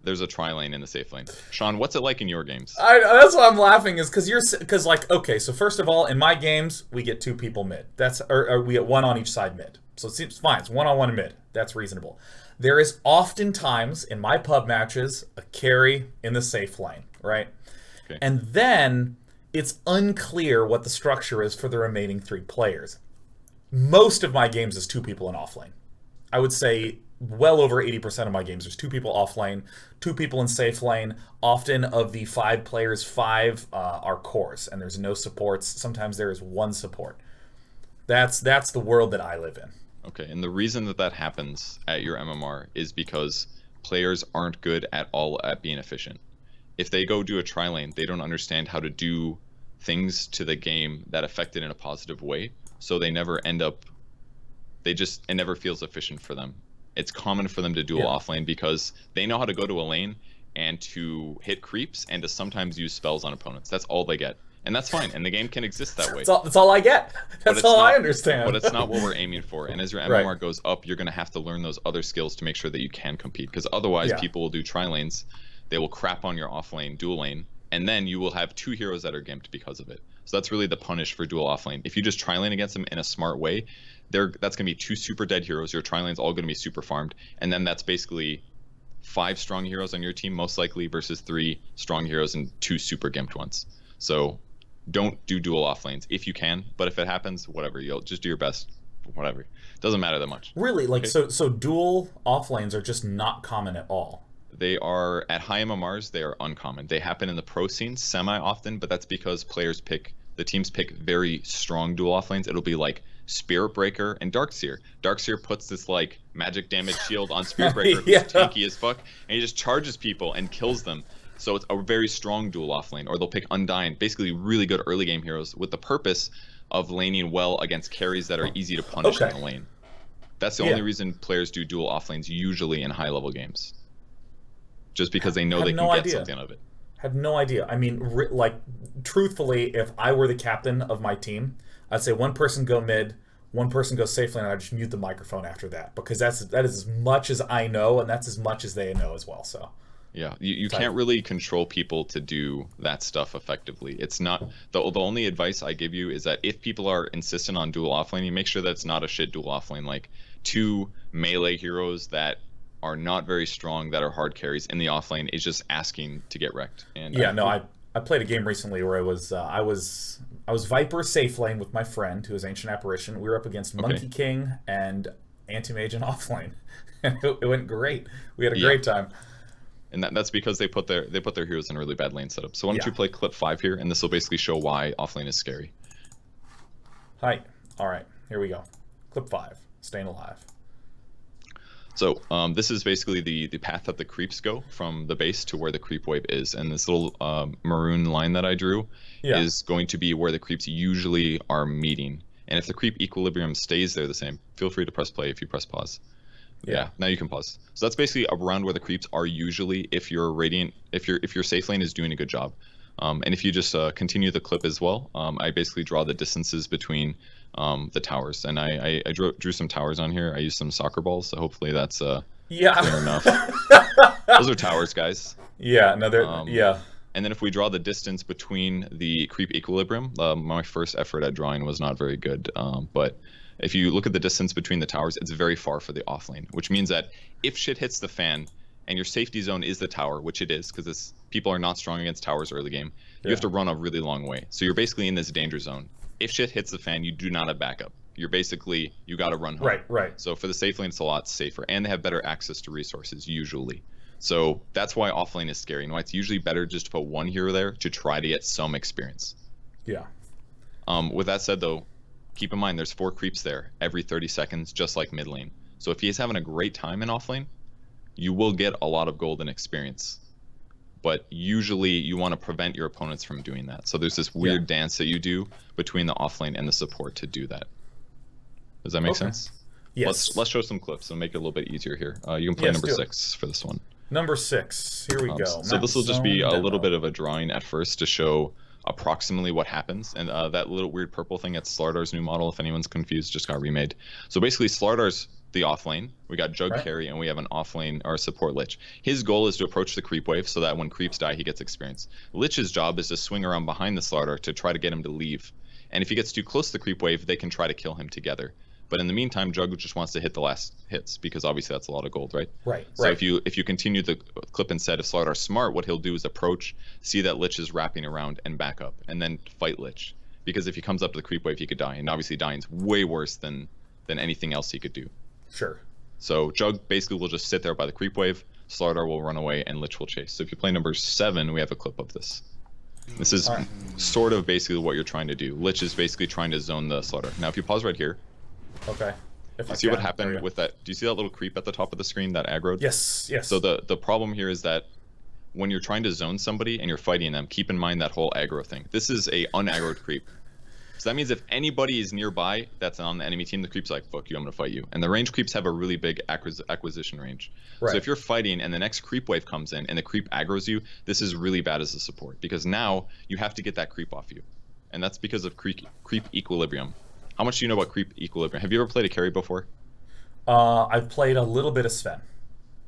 there's a tri-lane in the safe lane. Sean, what's it like in your games? That's why I'm laughing, is because like, okay, so first of all, in my games, we get 2 people mid. Or we get 1 on each side mid. So it seems fine. It's 1-on-1 mid. That's reasonable. There is oftentimes, in my pub matches, a carry in the safe lane, right? Okay. And then it's unclear what the structure is for the remaining 3 players. Most of my games is 2 people in off lane. I would say well over 80% of my games, there's 2 people off lane, 2 people in safe lane. Often of the 5 players, 5 are cores, and there's no supports. Sometimes there is 1 support. That's the world that I live in. Okay, and the reason that happens at your MMR is because players aren't good at all at being efficient. If they go do a tri-lane, they don't understand how to do things to the game that affect it in a positive way, so they never end up... it never feels efficient for them. It's common for them to duel off lane because they know how to go to a lane and to hit creeps and to sometimes use spells on opponents. That's all they get. And that's fine, and the game can exist that way. That's all I get. That's all I understand. But it's not what we're aiming for. And as your MMR goes up, you're going to have to learn those other skills to make sure that you can compete. Because otherwise, people will do tri-lanes, they will crap on your off-lane, dual lane, and then you will have 2 heroes that are gimped because of it. So that's really the punish for dual off-lane. If you just tri-lane against them in a smart way, that's going to be 2 super dead heroes. Your tri-lane's all going to be super farmed. And then that's basically 5 strong heroes on your team, most likely, versus 3 strong heroes and 2 super gimped ones. So don't do dual off lanes if you can, but if it happens, whatever, you'll just do your best, whatever. Doesn't matter that much. Really? Like, okay. So dual off lanes are just not common at all? They are, at high MMRs, they are uncommon. They happen in the pro scene semi-often, but that's because the teams pick very strong dual off lanes. It'll be like Spirit Breaker and Darkseer. Darkseer puts this like magic damage shield on Spirit Breaker, who's tanky as fuck, and he just charges people and kills them. So it's a very strong dual off lane, or they'll pick Undyne, basically really good early game heroes with the purpose of laning well against carries that are easy to punish in the lane. That's the only reason players do dual off lanes usually in high level games. Just because they know they can get something out of it. Had no idea. I mean, like, truthfully, if I were the captain of my team, I'd say one person go mid, one person goes safe lane, and I'd just mute the microphone after that. Because that is as much as I know, and that's as much as they know as well, so... Yeah, you can't really control people to do that stuff effectively. It's not the only advice I give you is that if people are insistent on dual offlaning, make sure that it's not a shit dual offlane, like 2 melee heroes that are not very strong, that are hard carries in the offlane is just asking to get wrecked. And I played a game recently where I was Viper safe lane with my friend who is Ancient Apparition. We were up against Monkey King and Anti-Mage in offlane. It went great. We had a great time. And that's because they put their heroes in a really bad lane setup. So why don't you play clip 5 here, and this will basically show why offlane is scary. Hi. All right. Here we go. Clip 5. Staying alive. So this is basically the path that the creeps go from the base to where the creep wave is. And this little maroon line that I drew is going to be where the creeps usually are meeting. And if the creep equilibrium stays there the same, feel free to press play if you press pause. Yeah, now you can pause. So that's basically around where the creeps are usually if your radiant, if your safe lane is doing a good job. And if you just continue the clip as well, I basically draw the distances between the towers. And I drew some towers on here. I used some soccer balls, so hopefully that's clear enough. Those are towers, guys. Yeah, no, they're, And then if we draw the distance between the creep equilibrium, my first effort at drawing was not very good, but if you look at the distance between the towers, it's very far for the off lane, which means that if shit hits the fan and your safety zone is the tower, which it is, because people are not strong against towers early game, you have to run a really long way. So you're basically in this danger zone. If shit hits the fan, you do not have backup. You're basically, you got to run home. Right. So for the safe lane, it's a lot safer, and they have better access to resources usually. So that's why off lane is scary, and why it's usually better just to put one hero there to try to get some experience. Yeah. With that said, though, keep in mind there's 4 creeps there every 30 seconds, just like mid lane. So if he's having a great time in off lane, you will get a lot of golden experience. But usually you want to prevent your opponents from doing that. So there's this weird dance that you do between the off lane and the support to do that. Does that make sense? Yes. Let's show some clips and make it a little bit easier here. You can play number 6 for this one. Number 6. Here we go. So this will just be a little bit of a drawing at first to show approximately what happens, and that little weird purple thing, that's Slardar's new model, if anyone's confused, just got remade. So basically Slardar's the off lane, we got Jug carry, and we have an off lane or support Lich. His goal is to approach the creep wave so that when creeps die he gets experience. Lich's job is to swing around behind the Slardar to try to get him to leave, and if he gets too close to the creep wave they can try to kill him together. But in the meantime, Jug just wants to hit the last hits, because obviously that's a lot of gold, right? So if you continue the clip instead, if Slardar's smart, what he'll do is approach, see that Lich is wrapping around, and back up, and then fight Lich. Because if he comes up to the creep wave, he could die, and obviously dying's way worse than anything else he could do. Sure. So Jug basically will just sit there by the creep wave, Slardar will run away, and Lich will chase. So if you play number 7, we have a clip of this. This is sort of basically what you're trying to do. Lich is basically trying to zone the Slardar. Now if you pause right here, okay. You see what happened with that? Do you see that little creep at the top of the screen that aggroed? Yes. So the problem here is that when you're trying to zone somebody and you're fighting them, keep in mind that whole aggro thing. This is a unaggroed creep. So that means if anybody is nearby that's on the enemy team, the creep's like, fuck you, I'm going to fight you. And the range creeps have a really big acquisition range. Right. So if you're fighting and the next creep wave comes in and the creep aggroes you, this is really bad as a support because now you have to get that creep off you. And that's because of creep equilibrium. How much do you know about creep equilibrium? Have you ever played a carry before? I've played a little bit of Sven.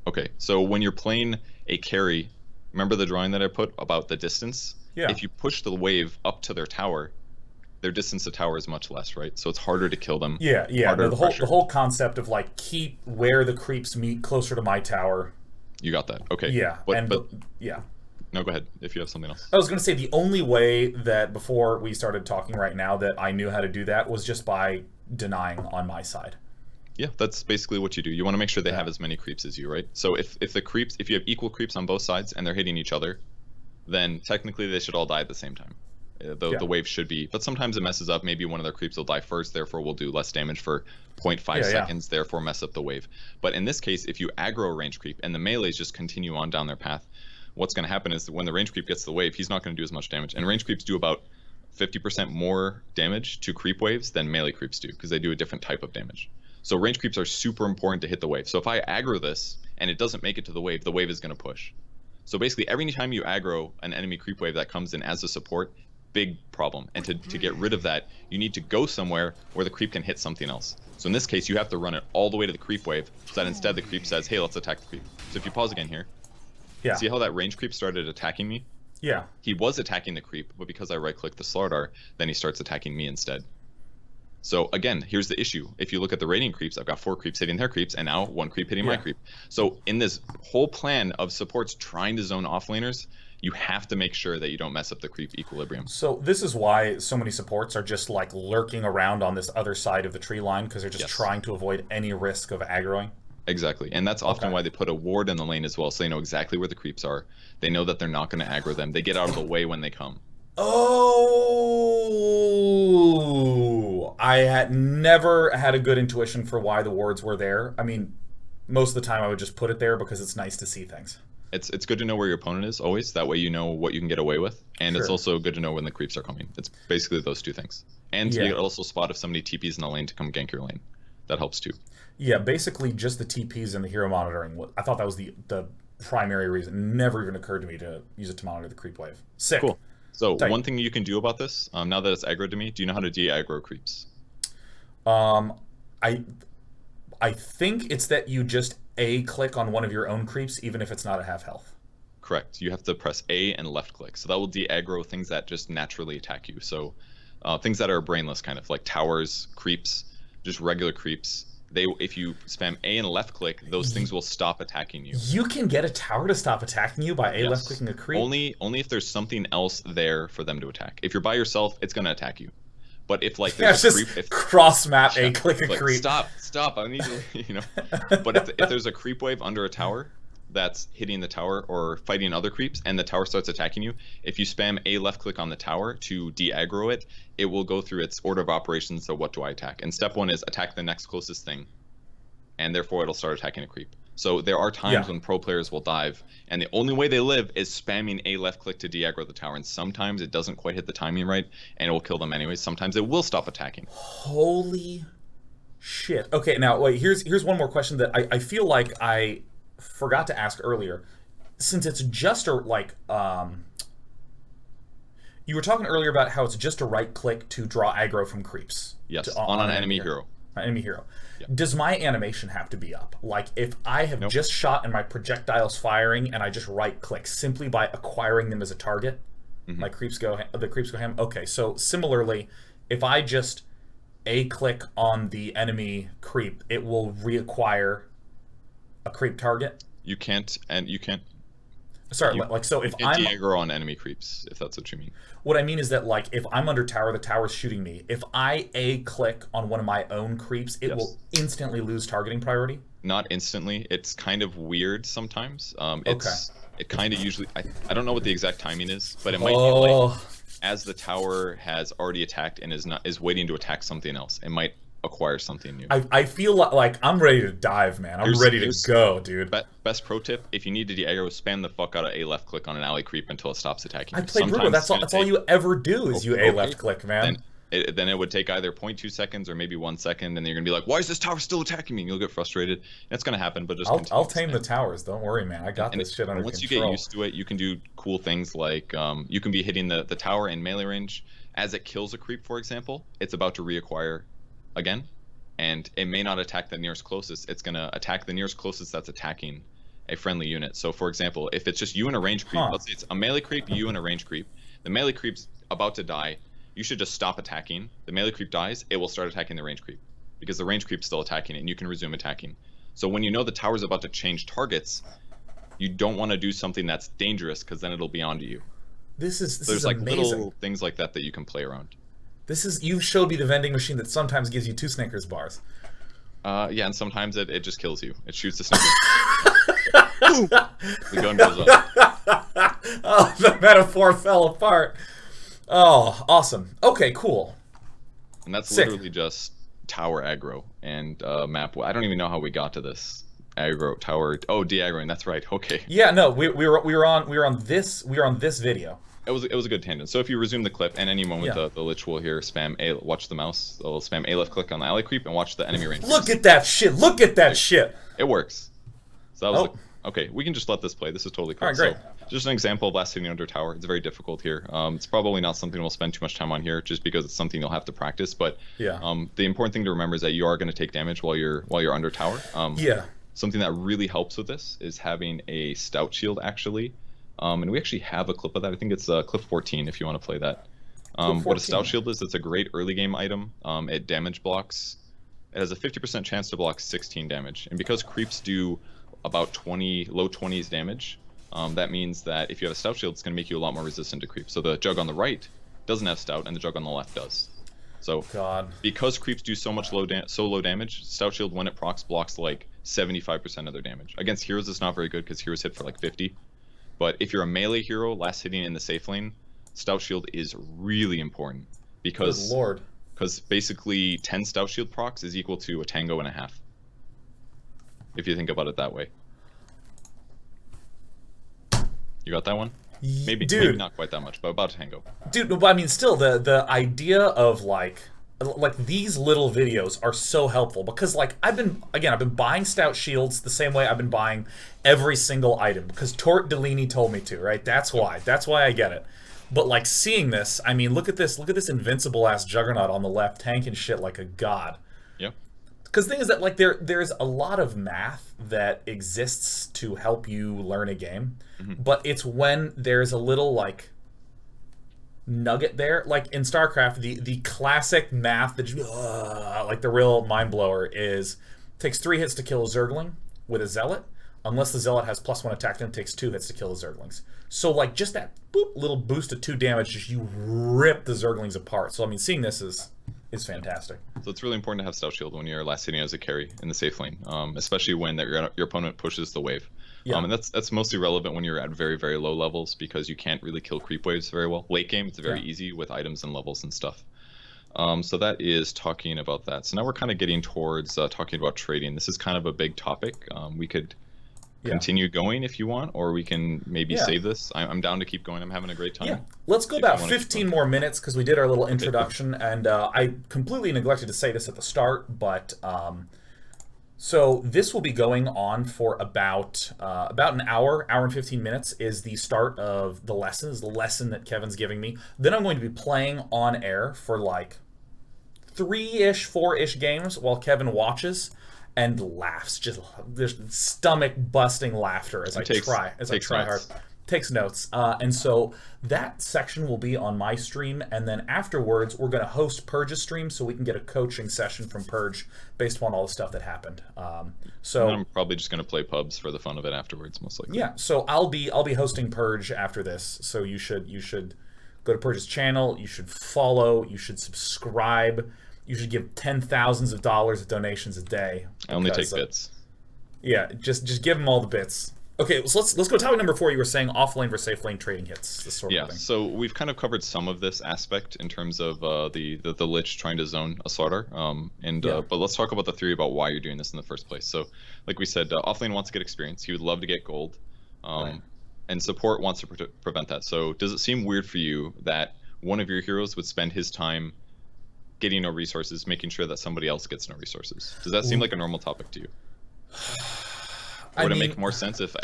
Okay, so when you're playing a carry, remember the drawing that I put about the distance? Yeah. If you push the wave up to their tower, their distance to tower is much less, right? So it's harder to kill them. Yeah, yeah. Harder No, to the pressure. whole concept of like keep where the creeps meet closer to my tower. You got that. Okay. Yeah, But yeah. no, go ahead if you have something else. I was going to say the only way that before we started talking right now that I knew how to do that was just by denying on my side. Yeah, that's basically what you do. You want to make sure they have as many creeps as you, right? So if you have equal creeps on both sides and they're hitting each other, then technically they should all die at the same time. The wave should be, but sometimes it messes up. Maybe one of their creeps will die first, therefore will do less damage for 0.5 seconds, therefore mess up the wave. But in this case, if you aggro a range creep and the melees just continue on down their path, what's going to happen is that when the range creep gets the wave, he's not going to do as much damage. And range creeps do about 50% more damage to creep waves than melee creeps do because they do a different type of damage. So range creeps are super important to hit the wave. So if I aggro this and it doesn't make it to the wave is going to push. So basically every time you aggro an enemy creep wave that comes in as a support, big problem. And to get rid of that, you need to go somewhere where the creep can hit something else. So in this case, you have to run it all the way to the creep wave so that instead the creep says, hey, let's attack the creep. So if you pause again here, see how that range creep started attacking me? Yeah. He was attacking the creep, but because I right-click the Slardar, then he starts attacking me instead. So again, here's the issue. If you look at the raiding creeps, I've got 4 creeps hitting their creeps, and now 1 creep hitting my creep. So in this whole plan of supports trying to zone offlaners, you have to make sure that you don't mess up the creep equilibrium. So this is why so many supports are just like lurking around on this other side of the tree line because they're just trying to avoid any risk of aggroing. Exactly, and that's often why they put a ward in the lane as well, so they know exactly where the creeps are. They know that they're not going to aggro them. They get out of the way when they come. Oh, I had never had a good intuition for why the wards were there. I mean, most of the time I would just put it there because it's nice to see things. It's good to know where your opponent is always. That way you know what you can get away with, and it's also good to know when the creeps are coming. It's basically those 2 things. And you can also spot if somebody TPs in the lane to come gank your lane. That helps too. Yeah, basically just the TPs and the hero monitoring. I thought that was the primary reason. It never even occurred to me to use it to monitor the creep wave. Sick. Cool. So one thing you can do about this, now that it's aggroed to me, do you know how to de-aggro creeps? I think it's that you just click on one of your own creeps, even if it's not at half health. Correct. You have to press A and left click. So that will de-aggro things that just naturally attack you. So things that are brainless, kind of like towers, creeps, just regular creeps. If you spam A and left click, those things will stop attacking you. You can get a tower to stop attacking you by left clicking a creep? Only if there's something else there for them to attack. If you're by yourself, it's going to attack you. But if like there's a creep, cross map A click a creep. Stop! I need to, But if there's a creep wave under a tower that's hitting the tower or fighting other creeps, and the tower starts attacking you, if you spam A left click on the tower to de-aggro it, it will go through its order of operations. So what do I attack? And step 1 is attack the next closest thing, and therefore it'll start attacking a creep. So there are times when pro players will dive, and the only way they live is spamming A left click to de-aggro the tower. And sometimes it doesn't quite hit the timing right, and it will kill them anyways. Sometimes it will stop attacking. Holy shit. Okay, now wait, here's one more question that I feel like I forgot to ask earlier. Since it's just a you were talking earlier about how it's just a right click to draw aggro from creeps. Yes, on an enemy hero. Enemy hero. Does my animation have to be up? Like if I have just shot and my projectile's firing and I just right click simply by acquiring them as a target, my the creeps go ham. Okay, so similarly, if I just click on the enemy creep, it will reacquire a creep target. You can't. Sorry, like so if I'm de-aggro on enemy creeps, if that's what you mean. What I mean is that like if I'm under tower, the tower's shooting me. If I click on one of my own creeps, it will instantly lose targeting priority. Not instantly. It's kind of weird sometimes. It kind of usually. I don't know what the exact timing is, but it might be like as the tower has already attacked and is waiting to attack something else. It might acquire something new. I feel like I'm ready to dive, man. I'm ready to go, dude. Best pro tip: if you need to de-aggro, spam the fuck out of A left click on an alley creep until it stops attacking. I played Brutal. That's all you ever do is A left click, man. then it would take either 0.2 seconds or maybe 1 second, and you're gonna be like, "Why is this tower still attacking me?" And you'll get frustrated. That's gonna happen, but just I'll tame the towers. Don't worry, man. I got this shit under once control. you get used to it, you can do cool things like you can be hitting the tower in melee range. As it kills a creep, for example, it's about to reacquire again, and it may not attack the nearest closest. It's gonna attack the nearest closest that's attacking a friendly unit. So, for example, if it's just you and a range creep, let's say it's a melee creep, you and a range creep. The melee creep's about to die. You should just stop attacking. The melee creep dies, it will start attacking the range creep because the range creep's still attacking it, and you can resume attacking. So when you know the tower's about to change targets, you don't want to do something that's dangerous because then it'll be onto you. This is There's like amazing. little things like that that you can play around. You showed me the vending machine that sometimes gives you 2 Snickers bars. Yeah, and sometimes it just kills you. It shoots the Snickers. The gun goes up. Oh, the metaphor fell apart. Oh, awesome. Okay, cool. And that's Sick. literally just tower aggro and map. I don't even know how we got to this aggro tower. Oh, de-aggroing. That's right. Okay. Yeah, no, we were on this video. It was a good tangent. So if you resume the clip, and any moment Yeah. the lich will hear spam A, watch the mouse. They'll spam A left click on the ally creep and watch the enemy range. Look at that shit. Look at that shit. It works. So that was Oh. like, okay, we can just let this play. This is totally cool. All right, great. So just an example of last hitting under tower. It's very difficult here. It's probably not something we'll spend too much time on here, just because it's something you'll have to practice. But Yeah. the important thing to remember is that you are going to take damage while you're under tower. Yeah. Something that really helps with this is having a stout shield, actually. And we actually have a clip of that. I think it's clip 14 if you want to play that. What a stout shield is, it's a great early game item. It damage blocks. It has a 50% chance to block 16 damage. And because creeps do about low 20s damage, that means that if you have a stout shield, it's going to make you a lot more resistant to creeps. So the jug on the right doesn't have stout, and the jug on the left does. So because creeps do so much low damage, stout shield, when it procs, blocks like 75% of their damage. Against heroes, it's not very good because heroes hit for like 50. But if you're a melee hero, last hitting in the safe lane, stout shield is really important because basically 10 stout shield procs is equal to a tango and a half. If you think about it that way. You got that one? Maybe not quite that much, but about a tango. Dude, but I mean, still, the idea of like these little videos are so helpful because I've been buying stout shields the same way I've been buying every single item because Tort Delaney told me to, right? That's why I get it. But like seeing this, I mean, look at this invincible ass juggernaut on the left tanking shit like a god. Yep. Because the thing is that like there's a lot of math that exists to help you learn a game, but it's when there's a little like nugget there, like in StarCraft, the classic math that like the real mind blower is takes 3 hits to kill a Zergling with a Zealot, unless the Zealot has +1 attack, then it takes 2 hits to kill the Zerglings. So like just that boop, little boost of 2 damage, just you rip the Zerglings apart. So I mean, seeing this is fantastic. So it's really important to have stout shield when you're last hitting as a carry in the safe lane, especially when your opponent pushes the wave. Yeah. And that's mostly relevant when you're at very, very low levels because you can't really kill creep waves very well. Late game, it's very easy with items and levels and stuff. So that is talking about that. So now we're kind of getting towards talking about trading. This is kind of a big topic. We could continue going if you want, or we can maybe save this. I'm down to keep going. I'm having a great time. Yeah, let's go about 15 more minutes because we did our little introduction, and I completely neglected to say this at the start, but so this will be going on for about an hour and 15 minutes is the start of the lesson, is the lesson that Kevin's giving me. Then I'm going to be playing on air for like 3-ish, 4-ish games while Kevin watches and laughs, just stomach-busting laughter as I try hard. Takes notes. And so that section will be on my stream, and then afterwards we're going to host Purge's stream so we can get a coaching session from Purge based upon all the stuff that happened. So and I'm probably just going to play pubs for the fun of it afterwards, most likely. Yeah, so I'll be hosting Purge after this, so you should go to Purge's channel, you should follow, you should subscribe, you should give $10,000s of donations a day. I only take bits. Yeah, just give them all the bits. Okay, so let's go to topic number 4. You were saying off-lane versus safe lane trading hits, this sort of thing. So we've kind of covered some of this aspect in terms of the Lich trying to zone a Slardar. But let's talk about the theory about why you're doing this in the first place. So, like we said, off-lane wants to get experience. He would love to get gold. And support wants to prevent that. So does it seem weird for you that one of your heroes would spend his time getting no resources, making sure that somebody else gets no resources. Does that seem like a normal topic to you? Or would it make more sense if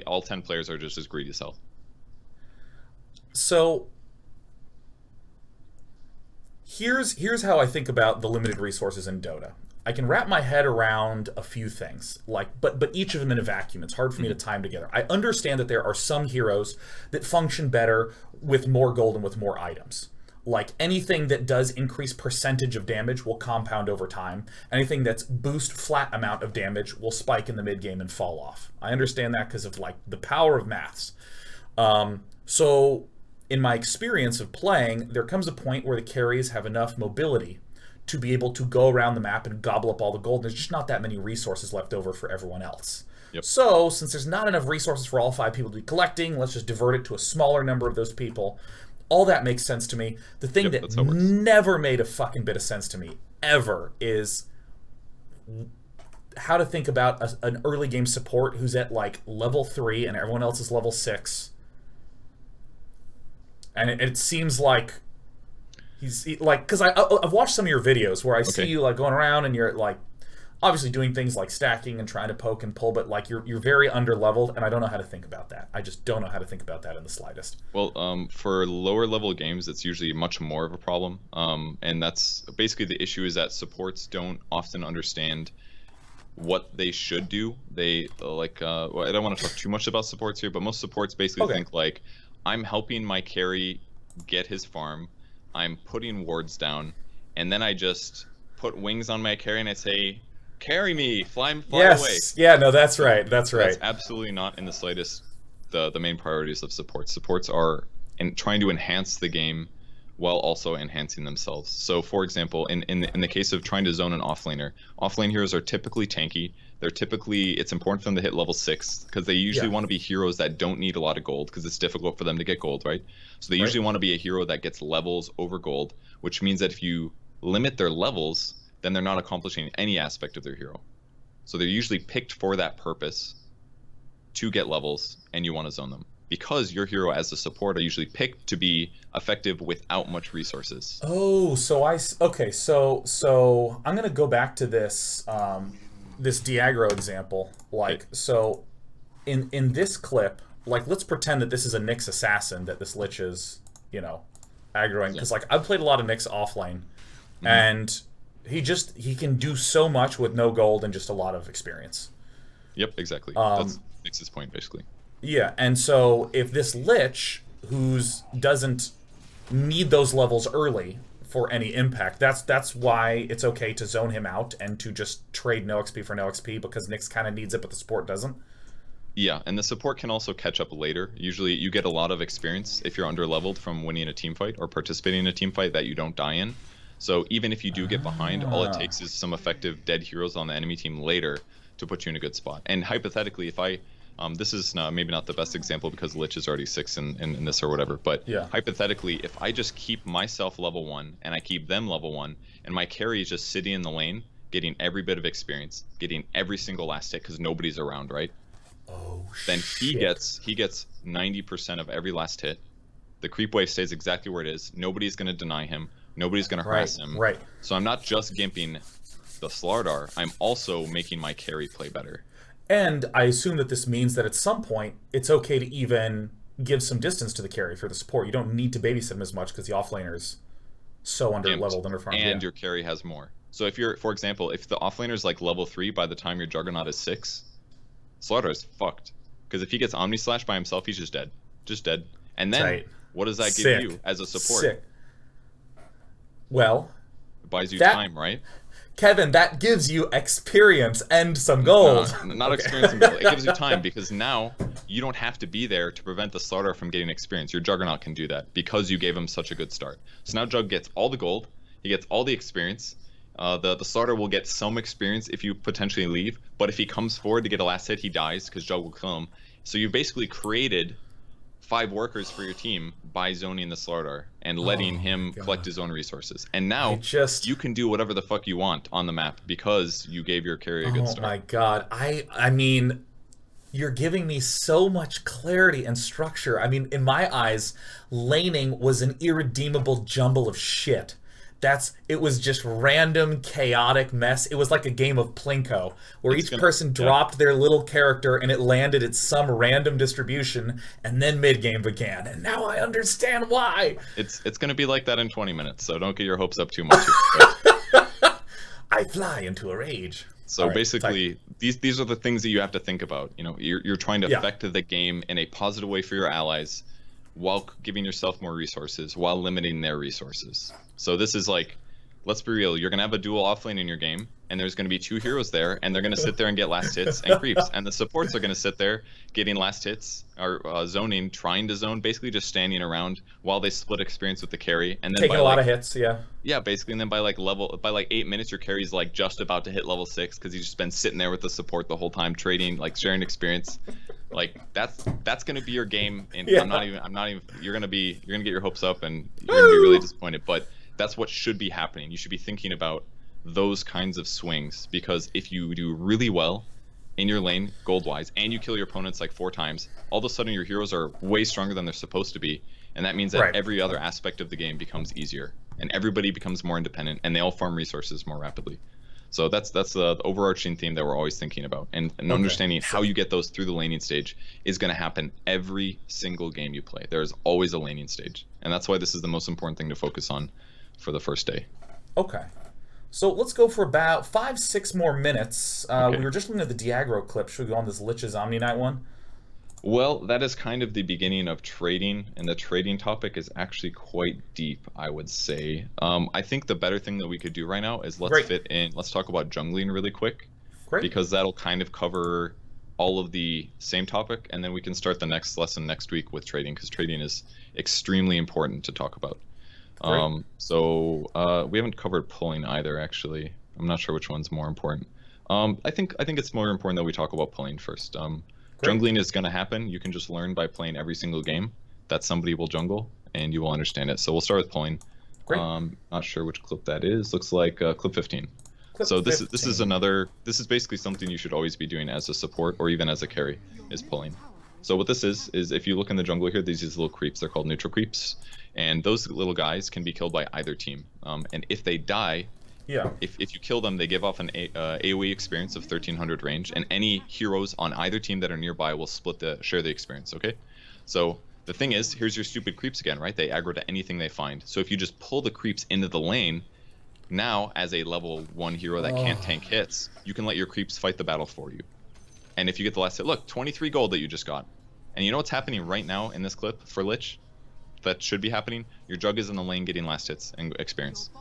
all 10 players are just as greedy as hell? So here's how I think about the limited resources in Dota. I can wrap my head around a few things, but each of them in a vacuum. It's hard for me to tie them together. I understand that there are some heroes that function better with more gold and with more items. Like anything that does increase percentage of damage will compound over time. Anything that's boost flat amount of damage will spike in the mid game and fall off. I understand that because of like the power of maths. So in my experience of playing, there comes a point where the carries have enough mobility to be able to go around the map and gobble up all the gold. There's just not that many resources left over for everyone else. Yep. So since there's not enough resources for all 5 people to be collecting, let's just divert it to a smaller number of those people. All that makes sense to me. The thing that never made a fucking bit of sense to me, ever, is how to think about an early game support who's at like level 3 and everyone else is level 6. And it seems like he's like, because I've watched some of your videos where I see you like going around and you're like obviously doing things like stacking and trying to poke and pull, but like you're very under leveled, and I don't know how to think about that. I just don't know how to think about that in the slightest. Well, for lower level games, it's usually much more of a problem, and that's basically the issue is that supports don't often understand what they should do. They like well, I don't want to talk too much about supports here, but most supports basically think like, I'm helping my carry get his farm, I'm putting wards down, and then I just put wings on my carry and I say, carry me, fly away. Yeah, no, that's right. That's right. That's absolutely not in the slightest the main priorities of supports. Supports are trying to enhance the game while also enhancing themselves. So, for example, in the case of trying to zone an offlaner, offlane heroes are typically tanky. They're typically, it's important for them to hit level 6 because they usually want to be heroes that don't need a lot of gold because it's difficult for them to get gold, right? So they usually want to be a hero that gets levels over gold, which means that if you limit their levels, then they're not accomplishing any aspect of their hero. So they're usually picked for that purpose to get levels, and you want to zone them. Because your hero as a support are usually picked to be effective without much resources. Oh, so I'm gonna go back to this this Diagro example. Like, so in this clip, like let's pretend that this is a Nyx assassin that this Lich is, you know, aggroing. Because like I've played a lot of Nyx offlane, and he can do so much with no gold and just a lot of experience. Yep, exactly. That's Nyx's point basically. Yeah, and so if this Lich, doesn't need those levels early for any impact, that's why it's okay to zone him out and to just trade no XP for no XP, because Nyx kind of needs it, but the support doesn't. Yeah, and the support can also catch up later. Usually you get a lot of experience if you're under-leveled from winning a team fight or participating in a team fight that you don't die in. So even if you do get behind, all it takes is some effective dead heroes on the enemy team later to put you in a good spot. And hypothetically, if I... this is maybe not the best example because Lich is already 6 in this or whatever, but hypothetically, if I just keep myself level 1 and I keep them level 1, and my carry is just sitting in the lane, getting every bit of experience, getting every single last hit because nobody's around, right? Oh, then he gets 90% of every last hit. The creep wave stays exactly where it is. Nobody's going to deny him. Nobody's going to harass him. Right. So I'm not just gimping the Slardar. I'm also making my carry play better. And I assume that this means that at some point, it's okay to even give some distance to the carry for the support. You don't need to babysit him as much because the offlaner's so under-leveled, under-farmed. And your carry has more. So if you're, for example, if the offlaner's like level 3 by the time your Juggernaut is 6, Slardar is fucked. Because if he gets Omni Slash by himself, he's just dead. Just dead. And then, what does that give you as a support? Sick. Well, it buys you time, right? Kevin, that gives you experience and some gold. No, not experience and gold. It gives you time because now you don't have to be there to prevent the Slardar from getting experience. Your Juggernaut can do that because you gave him such a good start. So now Jug gets all the gold, he gets all the experience. The Slardar will get some experience if you potentially leave, but if he comes forward to get a last hit, he dies because Jug will kill him. So you basically created 5 workers for your team by zoning the Slardar and letting him collect his own resources. And now you can do whatever the fuck you want on the map because you gave your carry a good start. Oh my god. I mean, you're giving me so much clarity and structure. I mean, in my eyes, laning was an irredeemable jumble of shit. It was just random, chaotic mess. It was like a game of Plinko, where each person dropped their little character and it landed at some random distribution, and then mid-game began. And now I understand why. It's going to be like that in 20 minutes, so don't get your hopes up too much. I fly into a rage. So basically, these are the things that you have to think about. You know, you're trying to affect the game in a positive way for your allies, while giving yourself more resources, while limiting their resources. So this is like, let's be real, you're going to have a dual offlane in your game, and there's going to be 2 heroes there, and they're going to sit there and get last hits and creeps, and the supports are going to sit there getting last hits, or zoning, trying to zone, basically just standing around while they split experience with the carry, and then taking a lot of hits, yeah, basically, and then by like 8 minutes, your carry's like just about to hit level 6 because he's just been sitting there with the support the whole time, trading, like sharing experience. Like that's gonna be your game, and I'm not even. You're gonna get your hopes up, and you're gonna be really disappointed. But that's what should be happening. You should be thinking about those kinds of swings, because if you do really well in your lane gold wise, and you kill your opponents like 4 times, all of a sudden your heroes are way stronger than they're supposed to be, and that means that every other aspect of the game becomes easier, and everybody becomes more independent, and they all farm resources more rapidly. So that's the overarching theme that we're always thinking about, and understanding how you get those through the laning stage is going to happen every single game you play. There is always a laning stage, and that's why this is the most important thing to focus on for the first day. Okay. So let's go for about 5-6 more minutes. We were just looking at the Diagro clip. Should we go on this Lich's Omni Knight one? Well, that is kind of the beginning of trading, and the trading topic is actually quite deep, I would say. I think the better thing that we could do right now is let's talk about jungling really quick, because that'll kind of cover all of the same topic, and then we can start the next lesson next week with trading, because trading is extremely important to talk about. So we haven't covered pulling either, actually. I'm not sure which one's more important. I think it's more important that we talk about pulling first. Jungling is going to happen. You can just learn by playing every single game that somebody will jungle, and you will understand it. So we'll start with pulling. Not sure which clip that is. Looks like clip 15. So this is basically something you should always be doing as a support or even as a carry, is pulling. So what this is if you look in the jungle here, these little creeps, they're called neutral creeps, and those little guys can be killed by either team. And if they die, if you kill them, they give off an AoE experience of 1300 range, and any heroes on either team that are nearby will share the experience, okay? So the thing is, here's your stupid creeps again, right? They aggro to anything they find. So if you just pull the creeps into the lane, now as a level 1 hero that can't tank hits, you can let your creeps fight the battle for you. And if you get the last hit, look, 23 gold that you just got. And you know what's happening right now in this clip for Lich? That should be happening? Your Jug is in the lane getting last hits and experience.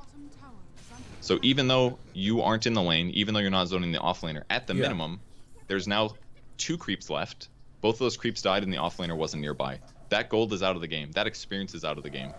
So even though you aren't in the lane, even though you're not zoning the offlaner, at the minimum, there's now 2 creeps left. Both of those creeps died and the offlaner wasn't nearby. That gold is out of the game. That experience is out of the game.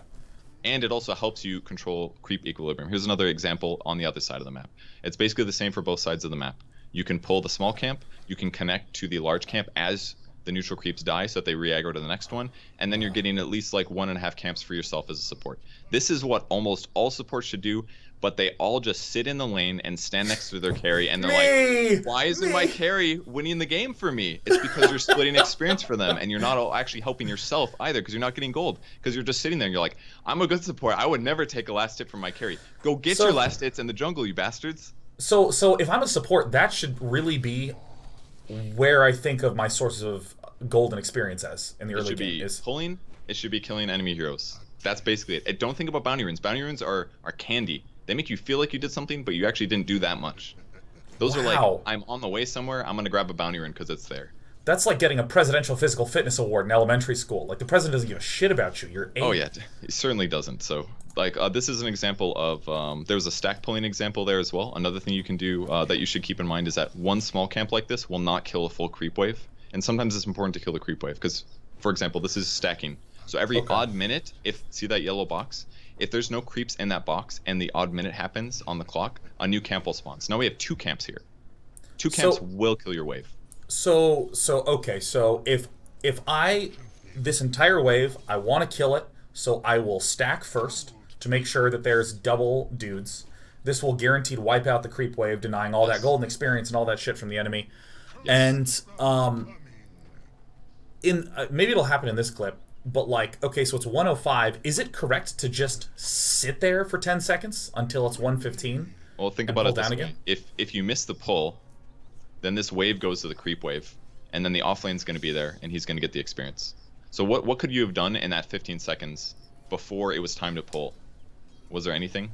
And it also helps you control creep equilibrium. Here's another example on the other side of the map. It's basically the same for both sides of the map. You can pull the small camp, you can connect to the large camp as the neutral creeps die so that they re-aggro to the next one, and then you're getting at least like 1.5 camps for yourself as a support. This is what almost all supports should do, but they all just sit in the lane and stand next to their carry, and they're like, why isn't my carry winning the game for me? It's because you're splitting experience for them, and you're not actually helping yourself either, because you're not getting gold, because you're just sitting there and you're like, I'm a good support, I would never take a last hit from my carry. Go get your last hits in the jungle, you bastards. So if I'm a support, that should really be where I think of my sources of gold and experience as in the early game. It should be pulling, it should be killing enemy heroes. That's basically it. Don't think about bounty runes. Bounty runes are candy. They make you feel like you did something, but you actually didn't do that much. Those are like, I'm on the way somewhere, I'm going to grab a bounty rune because it's there. That's like getting a presidential physical fitness award in elementary school. Like, the president doesn't give a shit about you. You're 8. Oh yeah, he certainly doesn't. So like this is an example of there's a stack pulling example there as well. Another thing you can do that you should keep in mind is that one small camp like this will not kill a full creep wave. And sometimes it's important to kill the creep wave because, for example, this is stacking. So every odd minute, see that yellow box? If there's no creeps in that box and the odd minute happens on the clock, a new camp will spawn. So now we have 2 camps here. 2 camps will kill your wave. So if this entire wave, I want to kill it, so I will stack first to make sure that there's double dudes. This will guaranteed wipe out the creep wave, denying all that golden experience and all that shit from the enemy. Yes. And maybe it'll happen in this clip. But like, okay, so it's 105. Is it correct to just sit there for 10 seconds until it's 115? Well, think about it this way. If you miss the pull, then this wave goes to the creep wave, and then the offlane's going to be there, and he's going to get the experience. So what could you have done in that 15 seconds before it was time to pull? Was there anything?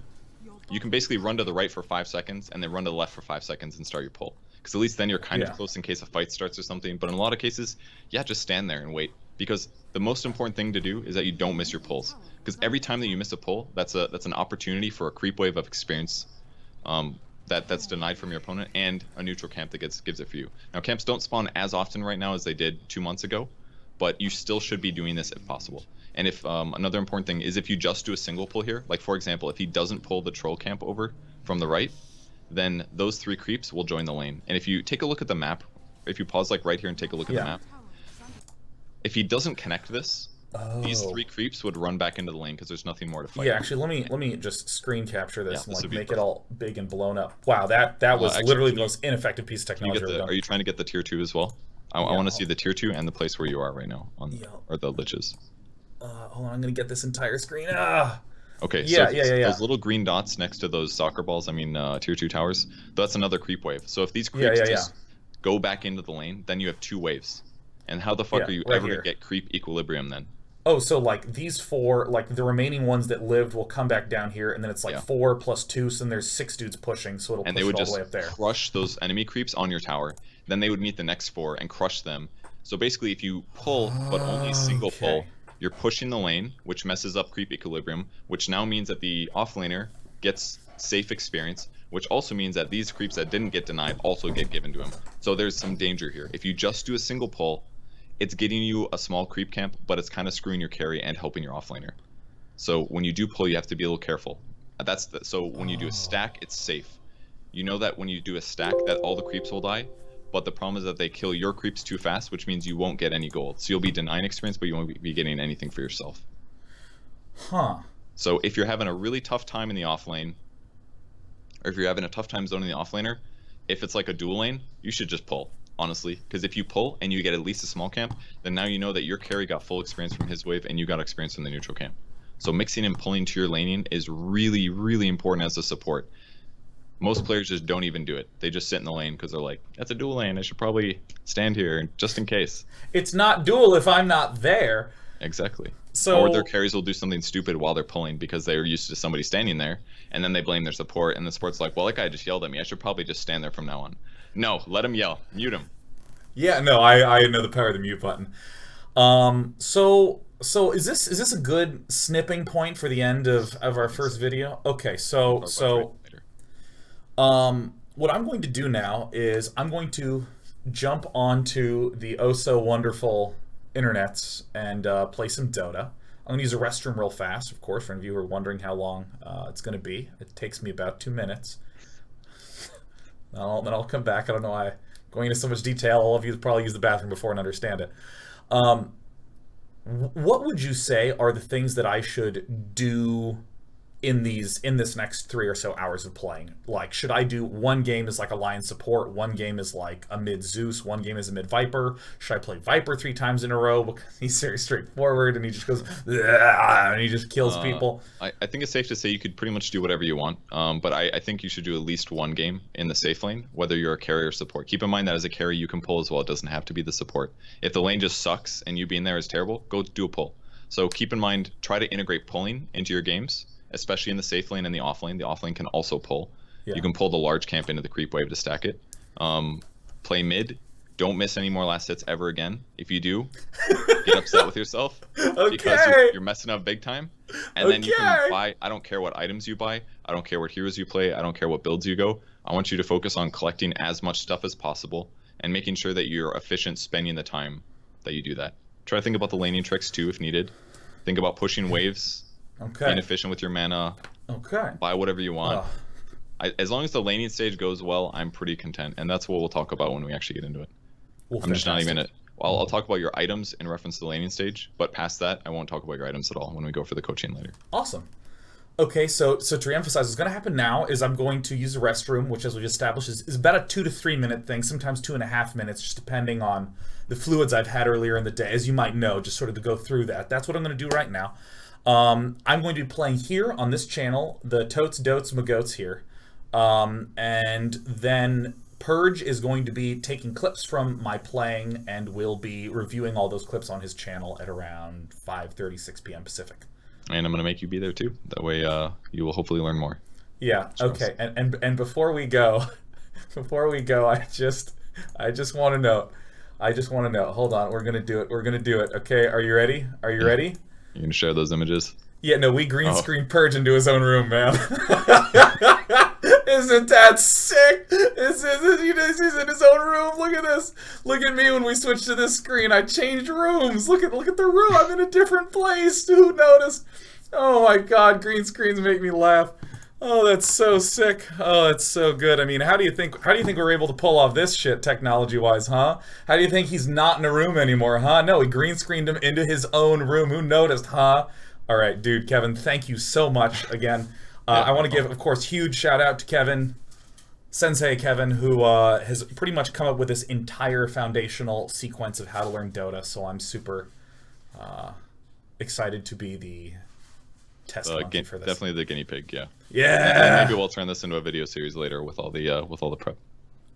You can basically run to the right for 5 seconds, and then run to the left for 5 seconds and start your pull. Because at least then you're kind of close in case a fight starts or something. But in a lot of cases, yeah, just stand there and wait. Because the most important thing to do is that you don't miss your pulls. Because every time that you miss a pull, that's an opportunity for a creep wave of experience that's denied from your opponent, and a neutral camp that gives it for you. Now, camps don't spawn as often right now as they did 2 months ago, but you still should be doing this if possible. And if another important thing is if you just do a single pull here, like for example, if he doesn't pull the troll camp over from the right, then those 3 creeps will join the lane. And if you take a look at the map, if you pause like right here and take a look at the map, if he doesn't connect this, these 3 creeps would run back into the lane because there's nothing more to fight. Yeah, actually, let me just screen capture this and like make it all big and blown up. Wow, that was actually, literally the most ineffective piece of technology ever done. Are you trying to get the tier 2 as well? I want to see the tier 2 and the place where you are right now or the liches. Hold on, I'm gonna get this entire screen. Okay, so those little green dots next to those soccer balls, I mean tier 2 towers, that's another creep wave. So if these creeps just go back into the lane, then you have 2 waves. And how the fuck are you ever going to get creep equilibrium then? Oh, so like these 4, like the remaining ones that lived will come back down here, and then it's like 4 plus 2, so then there's 6 dudes pushing, so it'll push it all the way up there. And they would just crush those enemy creeps on your tower. Then they would meet the next 4 and crush them. So basically, if you pull, but only single pull, you're pushing the lane, which messes up creep equilibrium, which now means that the offlaner gets safe experience, which also means that these creeps that didn't get denied also get given to him. So there's some danger here. If you just do a single pull, it's getting you a small creep camp, but it's kind of screwing your carry and helping your offlaner. So when you do pull, you have to be a little careful. So when you do a stack, it's safe. You know that when you do a stack, that all the creeps will die, but the problem is that they kill your creeps too fast, which means you won't get any gold. So you'll be denying experience, but you won't be getting anything for yourself. So if you're having a really tough time in the offlane, or if you're having a tough time zoning the offlaner, if it's like a dual lane, you should just pull. Honestly, because if you pull and you get at least a small camp, then now you know that your carry got full experience from his wave and you got experience from the neutral camp. So mixing and pulling to your laning is really, really important as a support. Most players just don't even do it. They just sit in the lane because they're like, that's a dual lane, I should probably stand here just in case. It's not dual if I'm not there. Exactly. So, or their carries will do something stupid while they're pulling because they're used to somebody standing there, and then they blame their support, and the support's like, well, that guy just yelled at me, I should probably just stand there from now on. No, let him yell. Mute him. Yeah, no, I know the power of the mute button. So is this a good snipping point for the end of our first video? Okay, so what I'm going to do now is I'm going to jump onto the oh so wonderful internets and play some Dota. I'm going to use a restroom real fast, of course, for any of you who are wondering how long it's going to be. It takes me about 2 minutes. Then I'll come back. I don't know why I'm going into so much detail. All of you probably use the bathroom before and understand it. What would you say are the things that I should do in this next 3 or so hours of playing? Like, should I do one game as like a Lion support, one game as like a mid Zeus, one game as a mid Viper? Should I play Viper 3 times in a row because he's very straightforward and he just goes and he just kills people? I think it's safe to say you could pretty much do whatever you want, but I think you should do at least one game in the safe lane, whether you're a carry or support. Keep in mind that as a carry you can pull as well. It doesn't have to be the support. If the lane just sucks and you being there is terrible, go do a pull. So keep in mind, try to integrate pulling into your games, especially in the safe lane and the off lane. The off lane can also pull. Yeah. You can pull the large camp into the creep wave to stack it. Play mid. Don't miss any more last hits ever again. If you do, get upset with yourself because you're messing up big time. And then you can buy, I don't care what items you buy. I don't care what heroes you play. I don't care what builds you go. I want you to focus on collecting as much stuff as possible and making sure that you're efficient spending the time that you do that. Try to think about the laning tricks too if needed. Think about pushing waves. Being efficient with your mana. Buy whatever you want. As long as the laning stage goes well, I'm pretty content, and that's what we'll talk about when we actually get into it. Well, I'm just not even I'll talk about your items in reference to the laning stage, but past that, I won't talk about your items at all when we go for the coaching later. Awesome. Okay, so to reemphasize, what's going to happen now is I'm going to use the restroom, which, as we've established, is about a 2 to 3 minute thing, sometimes 2.5 minutes, just depending on the fluids I've had earlier in the day, as you might know, just sort of to go through that. That's what I'm going to do right now. I'm going to be playing here on this channel, the Totes, Dotes, Magotes here, and then Purge is going to be taking clips from my playing, and we'll be reviewing all those clips on his channel at around 5:36 p.m. Pacific. And I'm going to make you be there too. That way you will hopefully learn more. Yeah, okay. And before we go, I just want to note. Hold on, we're going to do it. Okay, are you ready? Are you ready? You can share those images? Yeah, no, we green screen Purge into his own room, man. Isn't that sick? He's in his own room. Look at this. Look at me when we switch to this screen. I changed rooms. Look at the room. I'm in a different place. Who noticed? Oh my God, green screens make me laugh. Oh, that's so sick. Oh, that's so good. I mean, how do you think we're able to pull off this shit technology-wise, huh? How do you think he's not in a room anymore, huh? No, we green screened him into his own room. Who noticed, huh? All right, dude, Kevin, thank you so much again. I want to give, of course, huge shout out to Kevin, Sensei Kevin, who has pretty much come up with this entire foundational sequence of how to learn Dota. So I'm super excited to be the test monkey for this. Definitely the guinea pig, yeah. Yeah. And maybe we'll turn this into a video series later with all the prep.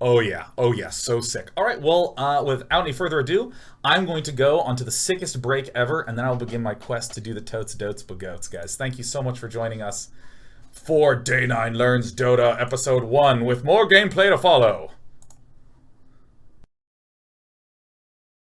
Oh yeah, so sick. All right, well, without any further ado, I'm going to go onto the sickest break ever, and then I'll begin my quest to do the Totes, Dotes, Bagotes, guys. Thank you so much for joining us for Day 9 Learns Dota, Episode 1, with more gameplay to follow.